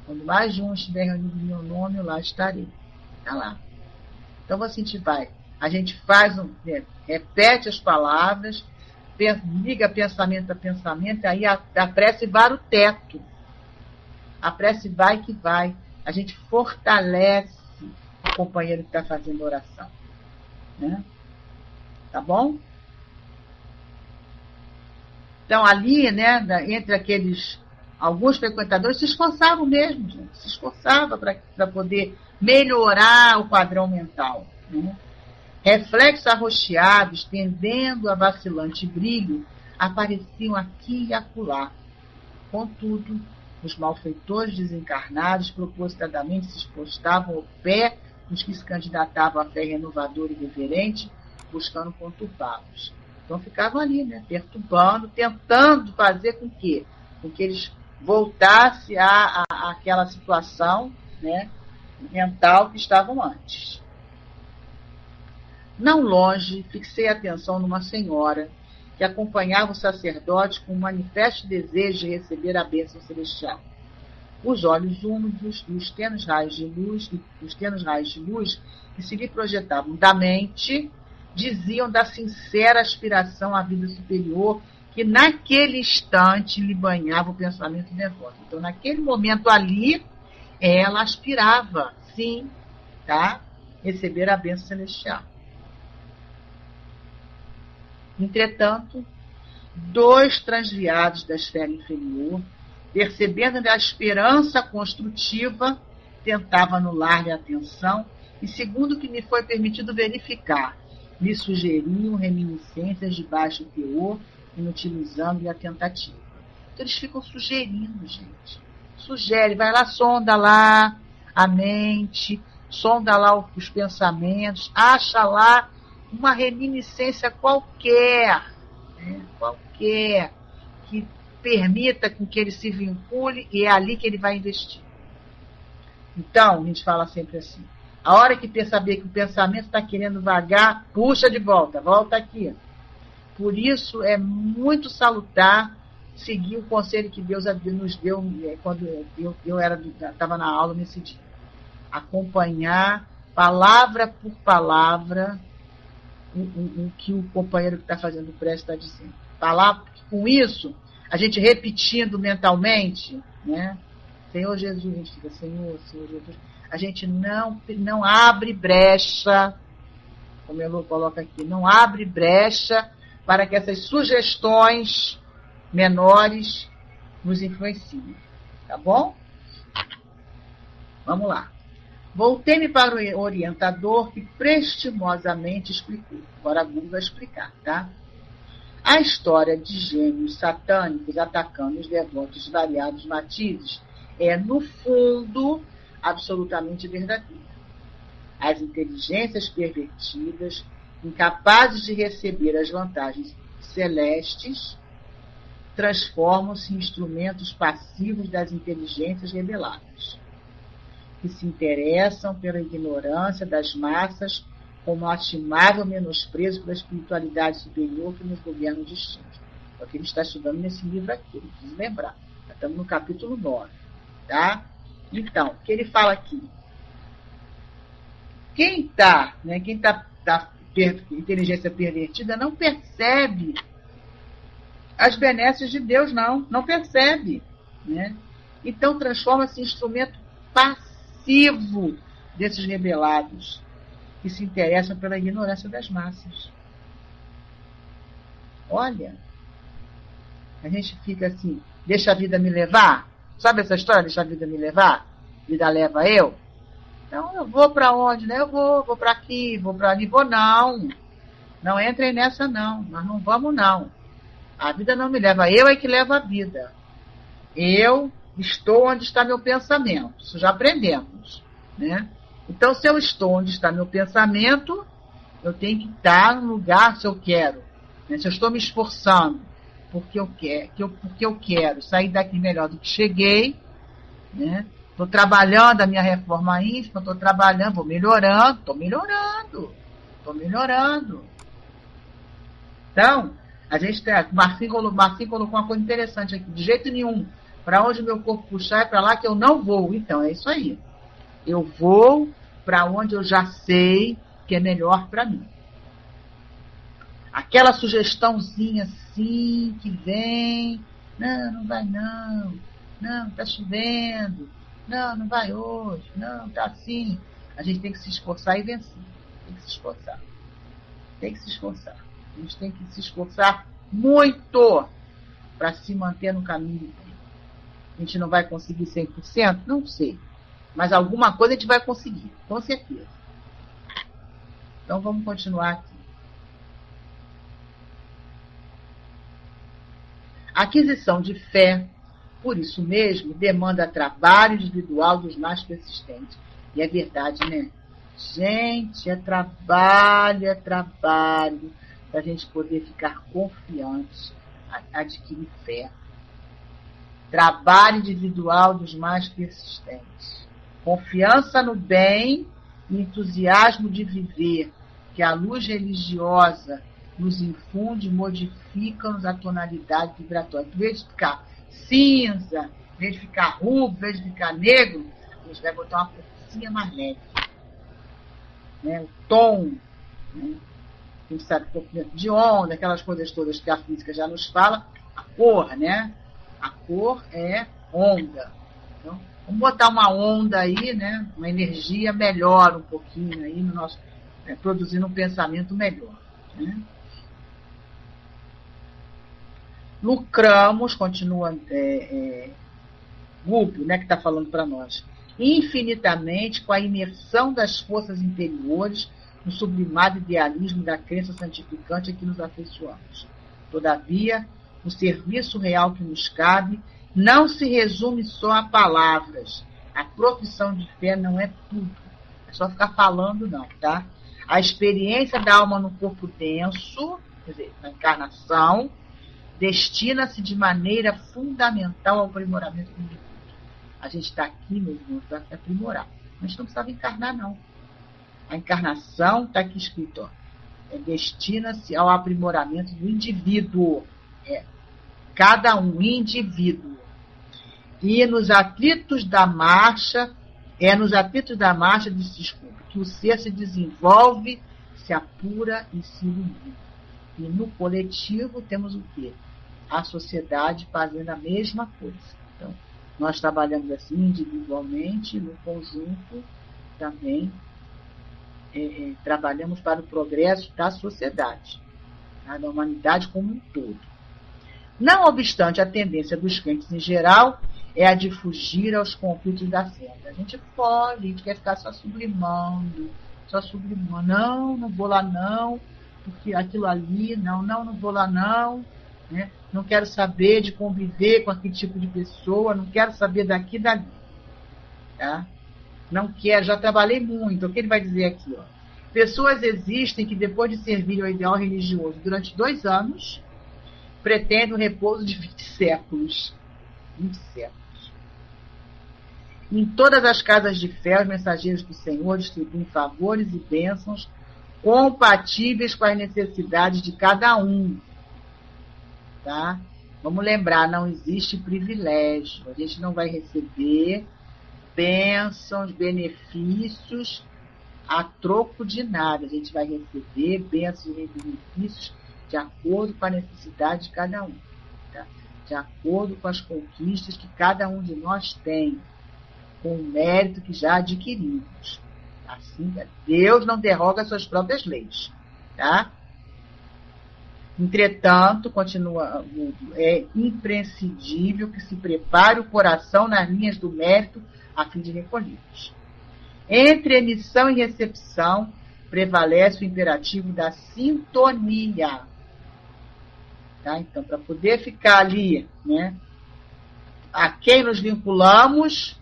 Quando mais de um estiver reunido em meu nome, eu lá estarei. Está lá. Então a gente faz repete as palavras, liga pensamento a pensamento, aí a prece vara o teto. A prece vai que vai. A gente fortalece o companheiro que está fazendo oração. Né? Tá bom? Então, ali, né, entre alguns frequentadores se esforçavam mesmo, gente, se esforçavam para poder melhorar o padrão mental. Né? Reflexos arroxeados, tendendo a vacilante brilho, apareciam aqui e acolá. Contudo, os malfeitores desencarnados propositadamente se expostavam ao pé dos que se candidatavam à fé renovadora e reverente, buscando conturbá-los. Então ficavam ali, né, perturbando, tentando fazer com que eles voltassem àquela situação, né, mental que estavam antes. Não longe, fixei a atenção numa senhora que acompanhava o sacerdote com um manifesto desejo de receber a bênção celestial. Os olhos úmidos e os tênues raios de luz que se lhe projetavam da mente diziam da sincera aspiração à vida superior que naquele instante lhe banhava o pensamento devoto. Então, naquele momento ali, ela aspirava, sim, tá? Receber a bênção celestial. Entretanto, 2 transviados da esfera inferior, percebendo a esperança construtiva, tentava anular-lhe a atenção e, segundo o que me foi permitido verificar, lhe sugeriam reminiscências de baixo teor, inutilizando-lhe a tentativa. Então, eles ficam sugerindo, gente. Sugere, vai lá, sonda lá a mente, sonda lá os pensamentos, acha lá uma reminiscência qualquer, né, que permita com que ele se vincule e é ali que ele vai investir. Então, a gente fala sempre assim, a hora que perceber que o pensamento está querendo vagar, puxa de volta, volta aqui. Por isso é muito salutar seguir o conselho que Deus nos deu quando eu estava na aula nesse dia. Acompanhar, palavra por palavra, o que o companheiro que está fazendo prece está dizendo. Com isso, a gente repetindo mentalmente, né? Senhor Jesus, a gente fica, Senhor Jesus. A gente não abre brecha, como o Elô coloca aqui, não abre brecha para que essas sugestões menores nos influenciem. Tá bom? Vamos lá. Voltei-me para o orientador que prestimosamente explicou. Agora a Google vai explicar, tá? A história de gênios satânicos atacando os devotos de variados matizes é, no fundo, absolutamente verdadeira. As inteligências pervertidas, incapazes de receber as vantagens celestes, transformam-se em instrumentos passivos das inteligências rebeladas, que se interessam pela ignorância das massas como lastimável menosprezo pela espiritualidade superior que nos governa o destino. É o que ele está estudando nesse livro aqui, ele precisa lembrar. Estamos no capítulo 9. Tá? Então, o que ele fala aqui? Quem está inteligência pervertida não percebe as benesses de Deus, não percebe, né? Então transforma-se em instrumento passivo desses rebelados que se interessam pela ignorância das massas. Olha, a gente fica assim, deixa a vida me levar. Sabe essa história, deixa a vida me levar? Vida leva eu? Então eu vou para onde? Né? Eu vou para aqui, vou para ali, vou não. Não entrem nessa não, nós não vamos não. A vida não me leva, eu é que levo a vida. Eu estou onde está meu pensamento, isso já aprendemos, né? Então, se eu estou onde está meu pensamento, eu tenho que estar no lugar se eu quero. Né? Se eu estou me esforçando porque eu quero sair daqui melhor do que cheguei, né? Estou trabalhando a minha reforma íntima, estou trabalhando, vou melhorando, estou melhorando. Então, a gente tem, Marcinho colocou uma coisa interessante aqui, de jeito nenhum, para onde meu corpo puxar é para lá que eu não vou. Então, é isso aí. Eu vou para onde eu já sei que é melhor para mim. Aquela sugestãozinha assim que vem, não vai não, tá chovendo, não vai hoje, não, tá assim. A gente tem que se esforçar e vencer. Tem que se esforçar. A gente tem que se esforçar muito para se manter no caminho. A gente não vai conseguir 100%? Não sei. Mas alguma coisa a gente vai conseguir, com certeza. Então vamos continuar aqui. A aquisição de fé, por isso mesmo, demanda trabalho individual dos mais persistentes. E é verdade, né? Gente, é trabalho para a gente poder ficar confiante, adquirir fé. Trabalho individual dos mais persistentes. Confiança no bem e entusiasmo de viver, que a luz religiosa nos infunde, modifica-nos a tonalidade vibratória. Em vez de ficar cinza, em vez de ficar rubro, em vez de ficar negro, a gente vai botar uma corzinha mais leve. Né? O tom, né? A gente sabe, comprimento de onda, aquelas coisas todas que a física já nos fala. A cor, né? A cor é onda. Então, vamos botar uma onda aí, né? Uma energia melhor um pouquinho aí no nosso, produzindo um pensamento melhor. Né? Lucramos, continua Gubbio, né, que está falando para nós, infinitamente com a imersão das forças interiores no sublimado idealismo da crença santificante a que nos afeiçoamos. Todavia, o serviço real que nos cabe não se resume só a palavras. A profissão de fé não é tudo. É só ficar falando, não, tá? A experiência da alma no corpo denso, quer dizer, na encarnação, destina-se de maneira fundamental ao aprimoramento do indivíduo. A gente está aqui, meus irmãos, para se aprimorar. A gente não precisava encarnar, não. A encarnação está aqui escrito, destina-se ao aprimoramento do indivíduo. Cada um indivíduo. E nos atritos da marcha, que o ser se desenvolve, se apura e se ilumina. E no coletivo temos o quê? A sociedade fazendo a mesma coisa. Então, nós trabalhamos assim individualmente, no conjunto também trabalhamos para o progresso da sociedade, tá? Da humanidade como um todo. Não obstante, a tendência dos crentes em geral é a de fugir aos conflitos da fé. A gente quer ficar só sublimando. Não vou lá não, porque aquilo ali, não vou lá não, né? Não quero saber de conviver com aquele tipo de pessoa, não quero saber daqui e dali. Tá? Não quero, já trabalhei muito. O que ele vai dizer aqui? Ó? Pessoas existem que, depois de servir ao ideal religioso durante 2 anos, pretendem o repouso de 20 séculos. 20 séculos. Em todas as casas de fé, os mensageiros do Senhor distribuem favores e bênçãos compatíveis com as necessidades de cada um. Tá? Vamos lembrar, não existe privilégio. A gente não vai receber bênçãos, benefícios a troco de nada. A gente vai receber bênçãos e benefícios de acordo com a necessidade de cada um. Tá? de acordo com as conquistas que cada um de nós tem, com o mérito que já adquirimos. Assim, Deus não derroga suas próprias leis. Tá? Entretanto, continua, é imprescindível que se prepare o coração nas linhas do mérito a fim de recolhê-los. Entre emissão e recepção prevalece o imperativo da sintonia. Tá? Então, para poder ficar ali, né, a quem nos vinculamos,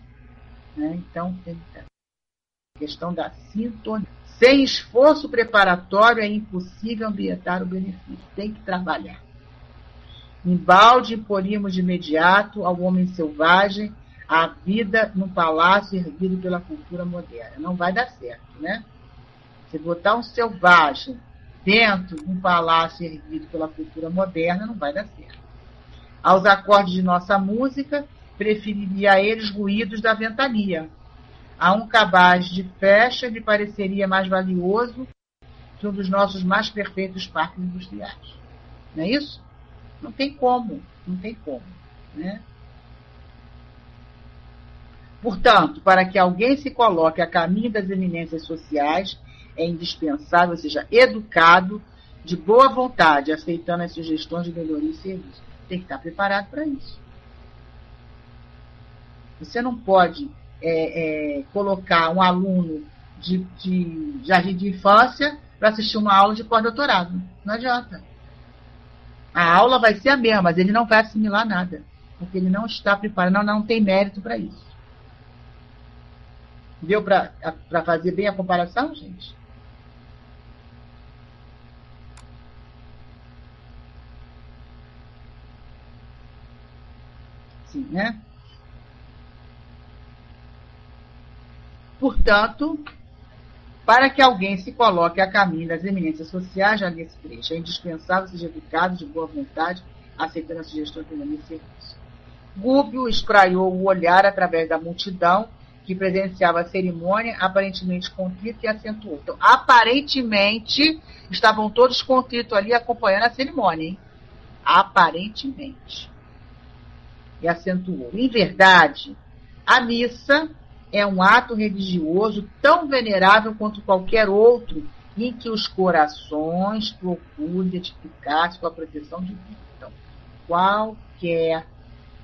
né, então tem a questão da sintonia. Sem esforço preparatório é impossível ambientar o benefício. Tem que trabalhar. Embalde imporimos de imediato ao homem selvagem a vida num palácio erguido pela cultura moderna. Não vai dar certo, né? Se botar um selvagem dentro de um palácio erguido pela cultura moderna, não vai dar certo. Aos acordes de nossa música, preferiria a eles ruídos da ventania. A um cabaz de festa lhe pareceria mais valioso que um dos nossos mais perfeitos parques industriais. Não é isso? Não tem como, não tem como, né? Portanto, para que alguém se coloque a caminho das eminências sociais, é indispensável, seja educado, de boa vontade, aceitando as sugestões de melhoria e serviço. Tem que estar preparado para isso. Você não pode colocar um aluno de jardim de infância para assistir uma aula de pós-doutorado. Não adianta. A aula vai ser a mesma, mas ele não vai assimilar nada, porque ele não está preparado, não tem mérito para isso. Deu para fazer bem a comparação, gente? Sim, né? Portanto, para que alguém se coloque a caminho das eminências sociais, já nesse trecho, é indispensável seja educado de boa vontade, aceitando a sugestão de melhoria e serviço. Gúbio espraiou o olhar através da multidão que presenciava a cerimônia, aparentemente contrito, e acentuou. Então, aparentemente, estavam todos contritos ali acompanhando a cerimônia, hein? Aparentemente. E acentuou. Em verdade, a missa é um ato religioso tão venerável quanto qualquer outro em que os corações procuram identificar-se com a proteção divina. Então, qualquer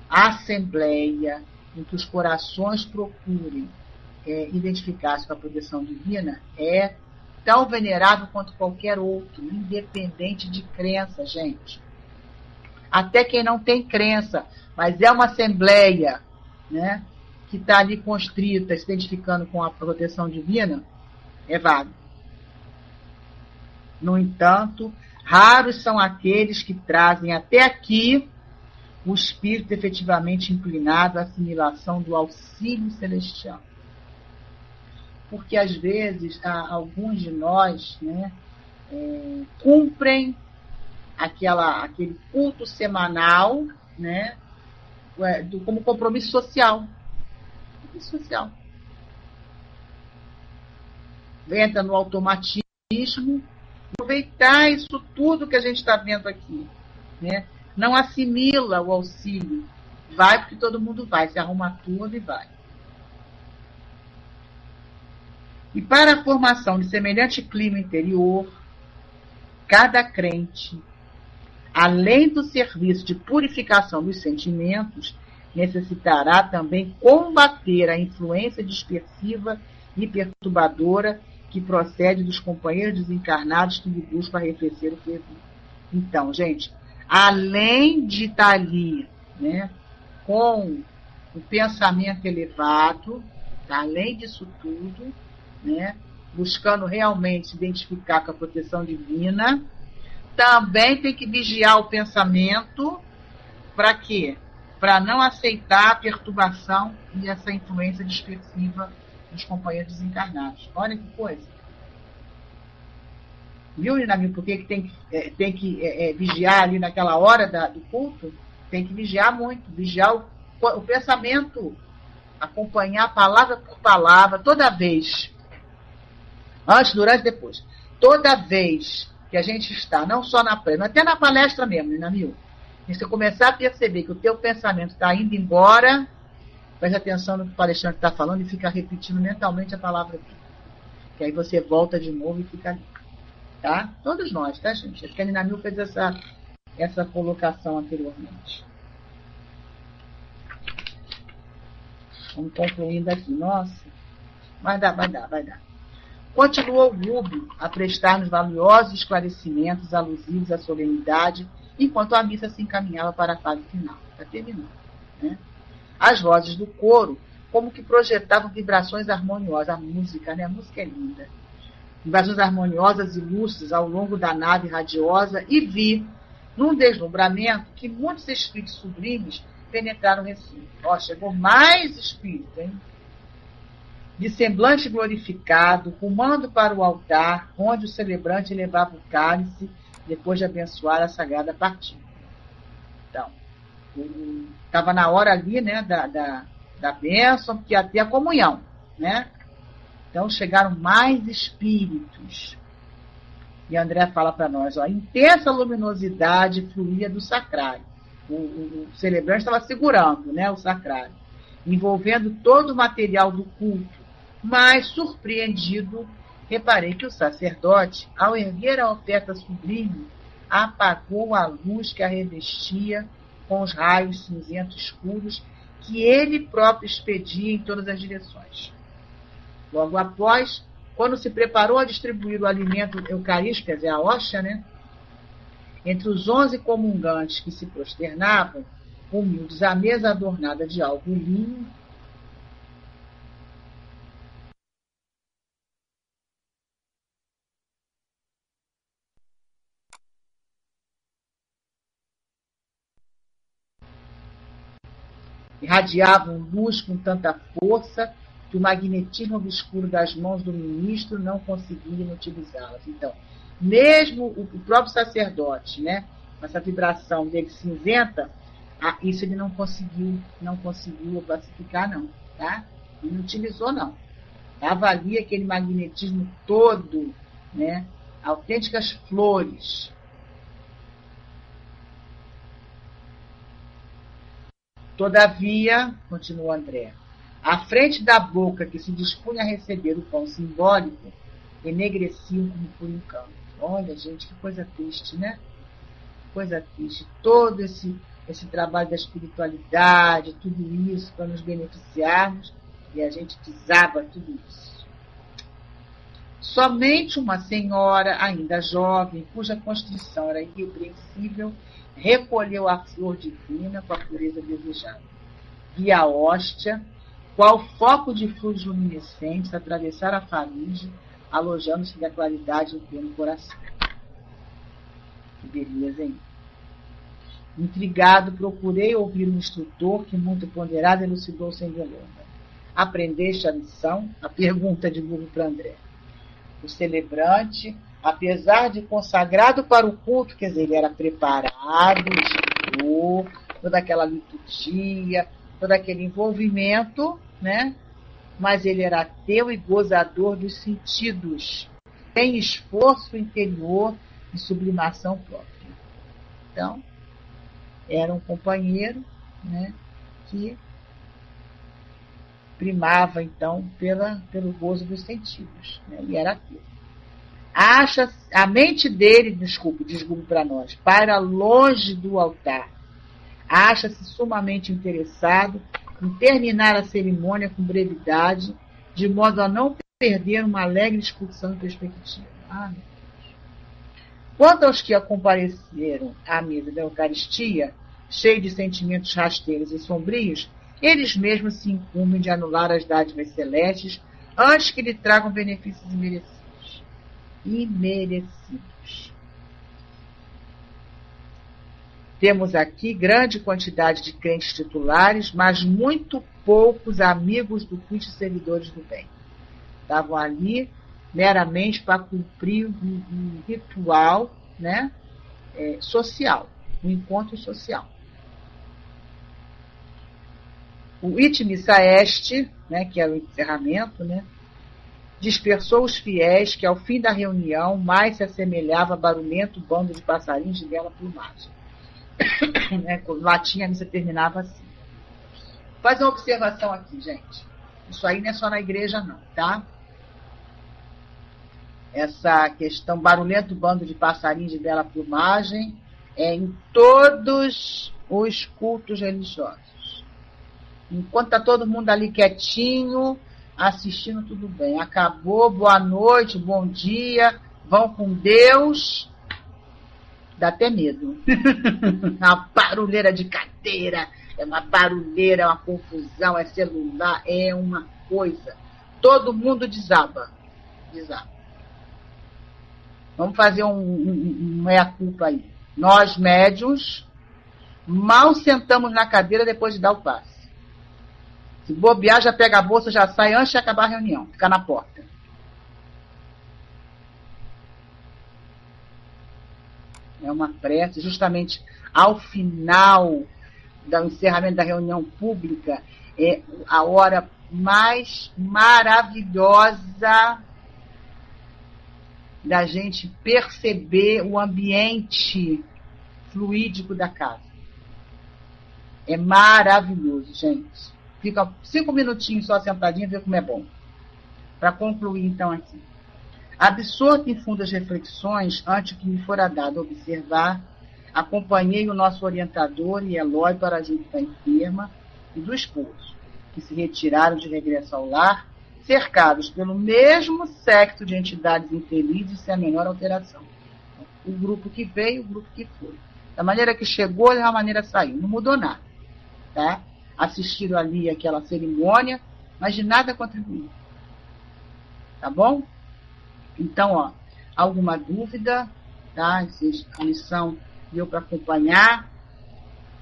assembleia em que os corações procurem identificar-se com a proteção divina é tão venerável quanto qualquer outro, independente de crença, gente. Até quem não tem crença, mas é uma assembleia, né, que está ali constrita, se identificando com a proteção divina, é válido. No entanto, raros são aqueles que trazem até aqui o espírito efetivamente inclinado à assimilação do auxílio celestial. Porque, às vezes, alguns de nós, né, cumprem aquele culto semanal, né, como compromisso social. Social. Entra no automatismo, aproveitar isso tudo que a gente está vendo aqui, né? Não assimila o auxílio, vai porque todo mundo vai, se arruma tudo e vai. E para a formação de semelhante clima interior, cada crente, além do serviço de purificação dos sentimentos, necessitará também combater a influência dispersiva e perturbadora que procede dos companheiros desencarnados que lhe buscam arrefecer o fervor. Então, gente, além de estar ali, né, com o pensamento elevado, tá, além disso tudo, né, buscando realmente se identificar com a proteção divina, também tem que vigiar o pensamento para quê? Para não aceitar a perturbação e essa influência dispersiva dos companheiros desencarnados. Olha que coisa. Viu, Linamil, por que tem que vigiar ali naquela hora do culto? Tem que vigiar muito, vigiar o pensamento, acompanhar palavra por palavra, toda vez, antes, durante e depois, toda vez que a gente está, não só na prece, mas até na palestra mesmo, Linamil, E você começar a perceber que o teu pensamento está indo embora, preste atenção no que o palestrante está falando e fica repetindo mentalmente a palavra aqui. Que aí você volta de novo e fica ali. Tá? Todos nós, tá, gente? Acho que a Nina Mil fez essa colocação anteriormente. Vamos concluindo aqui. Nossa, vai dar. Continuou Rubio a prestar-nos valiosos esclarecimentos alusivos à solenidade, enquanto a missa se encaminhava para a fase final. Está terminando. Né? As vozes do coro, como que projetavam vibrações harmoniosas. A música, né? A música é linda. Vibrações harmoniosas e lúcidas ao longo da nave radiosa, e vi, num deslumbramento, que muitos espíritos sublimes penetraram o recinto. Ó, chegou mais espírito, hein? De semblante glorificado, rumando para o altar, onde o celebrante levava o cálice, depois de abençoar a sagrada partilha. Então, estava na hora ali, né, da bênção, que ia ter a comunhão, né? Então, chegaram mais espíritos. E André fala para nós, ó, intensa luminosidade fluía do sacrário. O celebrante estava segurando, né, o sacrário, envolvendo todo o material do culto. Mas, surpreendido, reparei que o sacerdote, ao erguer a oferta sublime, apagou a luz que a revestia com os raios cinzentos escuros que ele próprio expedia em todas as direções. Logo após, quando se preparou a distribuir o alimento eucarístico, quer dizer, a hóstia, né? Entre os 11 comungantes que se prosternavam, humildes, à mesa adornada de algo linho, irradiavam luz com tanta força que o magnetismo obscuro das mãos do ministro não conseguia inutilizá-las. Então, mesmo o próprio sacerdote, né, com essa vibração dele cinzenta, isso ele não conseguiu classificar, não. Tá? Ele não utilizou, não. Avalia aquele magnetismo todo, né, autênticas flores. Todavia, continuou André, à frente da boca que se dispunha a receber o pão simbólico, enegreciam como por encanto. Olha, gente, que coisa triste, né? Coisa triste. Todo esse trabalho da espiritualidade, tudo isso para nos beneficiarmos, e a gente desaba tudo isso. Somente uma senhora, ainda jovem, cuja constituição era irrepreensível, recolheu a flor divina com a pureza desejada. E a hóstia, qual foco de flores luminescentes, atravessar a faringe, alojando-se da claridade em pleno coração. Que beleza, hein? Intrigado, procurei ouvir um instrutor que, muito ponderado, elucidou sem delonga. Aprendeste a lição? A pergunta de Google para André. O celebrante, apesar de consagrado para o culto, quer dizer, ele era preparado, estudou, toda aquela liturgia, todo aquele envolvimento, né? Mas ele era ateu e gozador dos sentidos, sem esforço interior e sublimação própria. Então, era um companheiro, né, que primava, então, pelo gozo dos sentidos, né, e era ateu. A mente dele, desculpe para nós, para longe do altar, acha-se sumamente interessado em terminar a cerimônia com brevidade, de modo a não perder uma alegre excursão de perspectiva. Meu Deus. Quanto aos que compareceram à mesa da Eucaristia, cheios de sentimentos rasteiros e sombrios, eles mesmos se incumbem de anular as dádivas celestes antes que lhe tragam benefícios imerecidos. Temos aqui grande quantidade de crentes titulares, mas muito poucos amigos do Cristo servidores do bem. Estavam ali meramente para cumprir um ritual, né, social, um encontro social. O Itmissa Est, né, que era o encerramento, né, dispersou os fiéis que, ao fim da reunião, mais se assemelhava a barulhento bando de passarinhos de bela plumagem. Né? Latim, a missa terminava assim. Faz uma observação aqui, gente. Isso aí não é só na igreja, não, tá? Essa questão barulhento bando de passarinhos de bela plumagem é em todos os cultos religiosos. Enquanto tá todo mundo ali quietinho, assistindo, tudo bem. Acabou, boa noite, bom dia, vão com Deus. Dá até medo. Uma barulheira de cadeira, é uma barulheira, é uma confusão, é celular, é uma coisa. Todo mundo desaba. Desaba. Vamos fazer um meia-culpa aí. Nós, médiuns, mal sentamos na cadeira depois de dar o passe. Se bobear, já pega a bolsa, já sai antes de acabar a reunião. Fica na porta. É uma prece, justamente ao final do encerramento da reunião pública, é a hora mais maravilhosa da gente perceber o ambiente fluídico da casa. É maravilhoso, gente. Fica 5 minutinhos só sentadinho e vê como é bom. Para concluir, então, aqui. Absorto em fundas reflexões, antes que me fora dado observar, acompanhei o nosso orientador e Eloy para a gente da enferma e do esposo, que se retiraram de regresso ao lar, cercados pelo mesmo séquito de entidades infelizes sem a menor alteração. O grupo que veio, o grupo que foi. Da maneira que chegou, da maneira que saiu. Não mudou nada. Tá? Assistiram ali aquela cerimônia, mas de nada contribuiu. Tá bom? Então, ó, alguma dúvida, tá? A lição deu para acompanhar.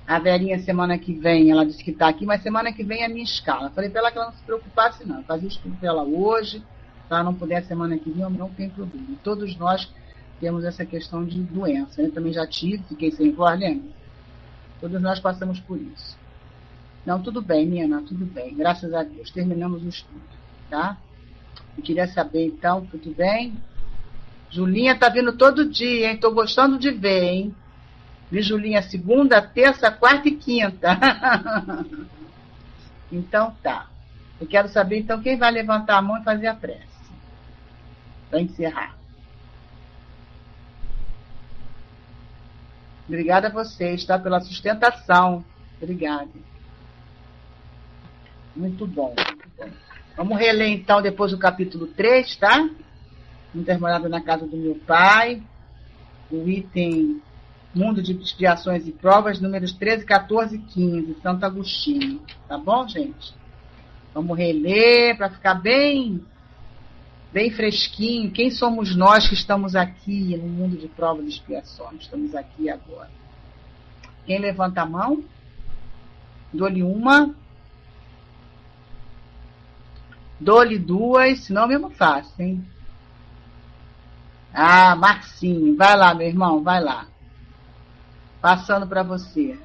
A Verinha, semana que vem, ela disse que está aqui, mas semana que vem é a minha escala. Falei para ela que ela não se preocupasse, não. Eu fazia estudo para ela hoje, se ela não puder semana que vem, não tem problema. E todos nós temos essa questão de doença. Eu também já tive, fiquei sem voz, lembra? Todos nós passamos por isso. Não, tudo bem, Nina, tudo bem. Graças a Deus. Terminamos o estudo, tá? Eu queria saber, então, tudo bem? Julinha tá vindo todo dia, hein? Tô gostando de ver, hein? Vi Julinha segunda, terça, quarta e quinta. Então tá. Eu quero saber, então, quem vai levantar a mão e fazer a prece. Para encerrar. Obrigada a vocês, tá? Pela sustentação. Obrigada. Muito bom, muito bom. Vamos reler, então, depois o capítulo 3, tá? Vamos ter morado na casa do meu pai. O item Mundo de Expiações e Provas, números 13, 14 e 15, Santo Agostinho. Tá bom, gente? Vamos reler para ficar bem fresquinho. Quem somos nós que estamos aqui no mundo de provas e expiações? Estamos aqui agora. Quem levanta a mão? Dou-lhe uma. Dou-lhe duas, senão mesmo fácil, hein? Ah, Marcinho. Vai lá, meu irmão, vai lá. Passando para você.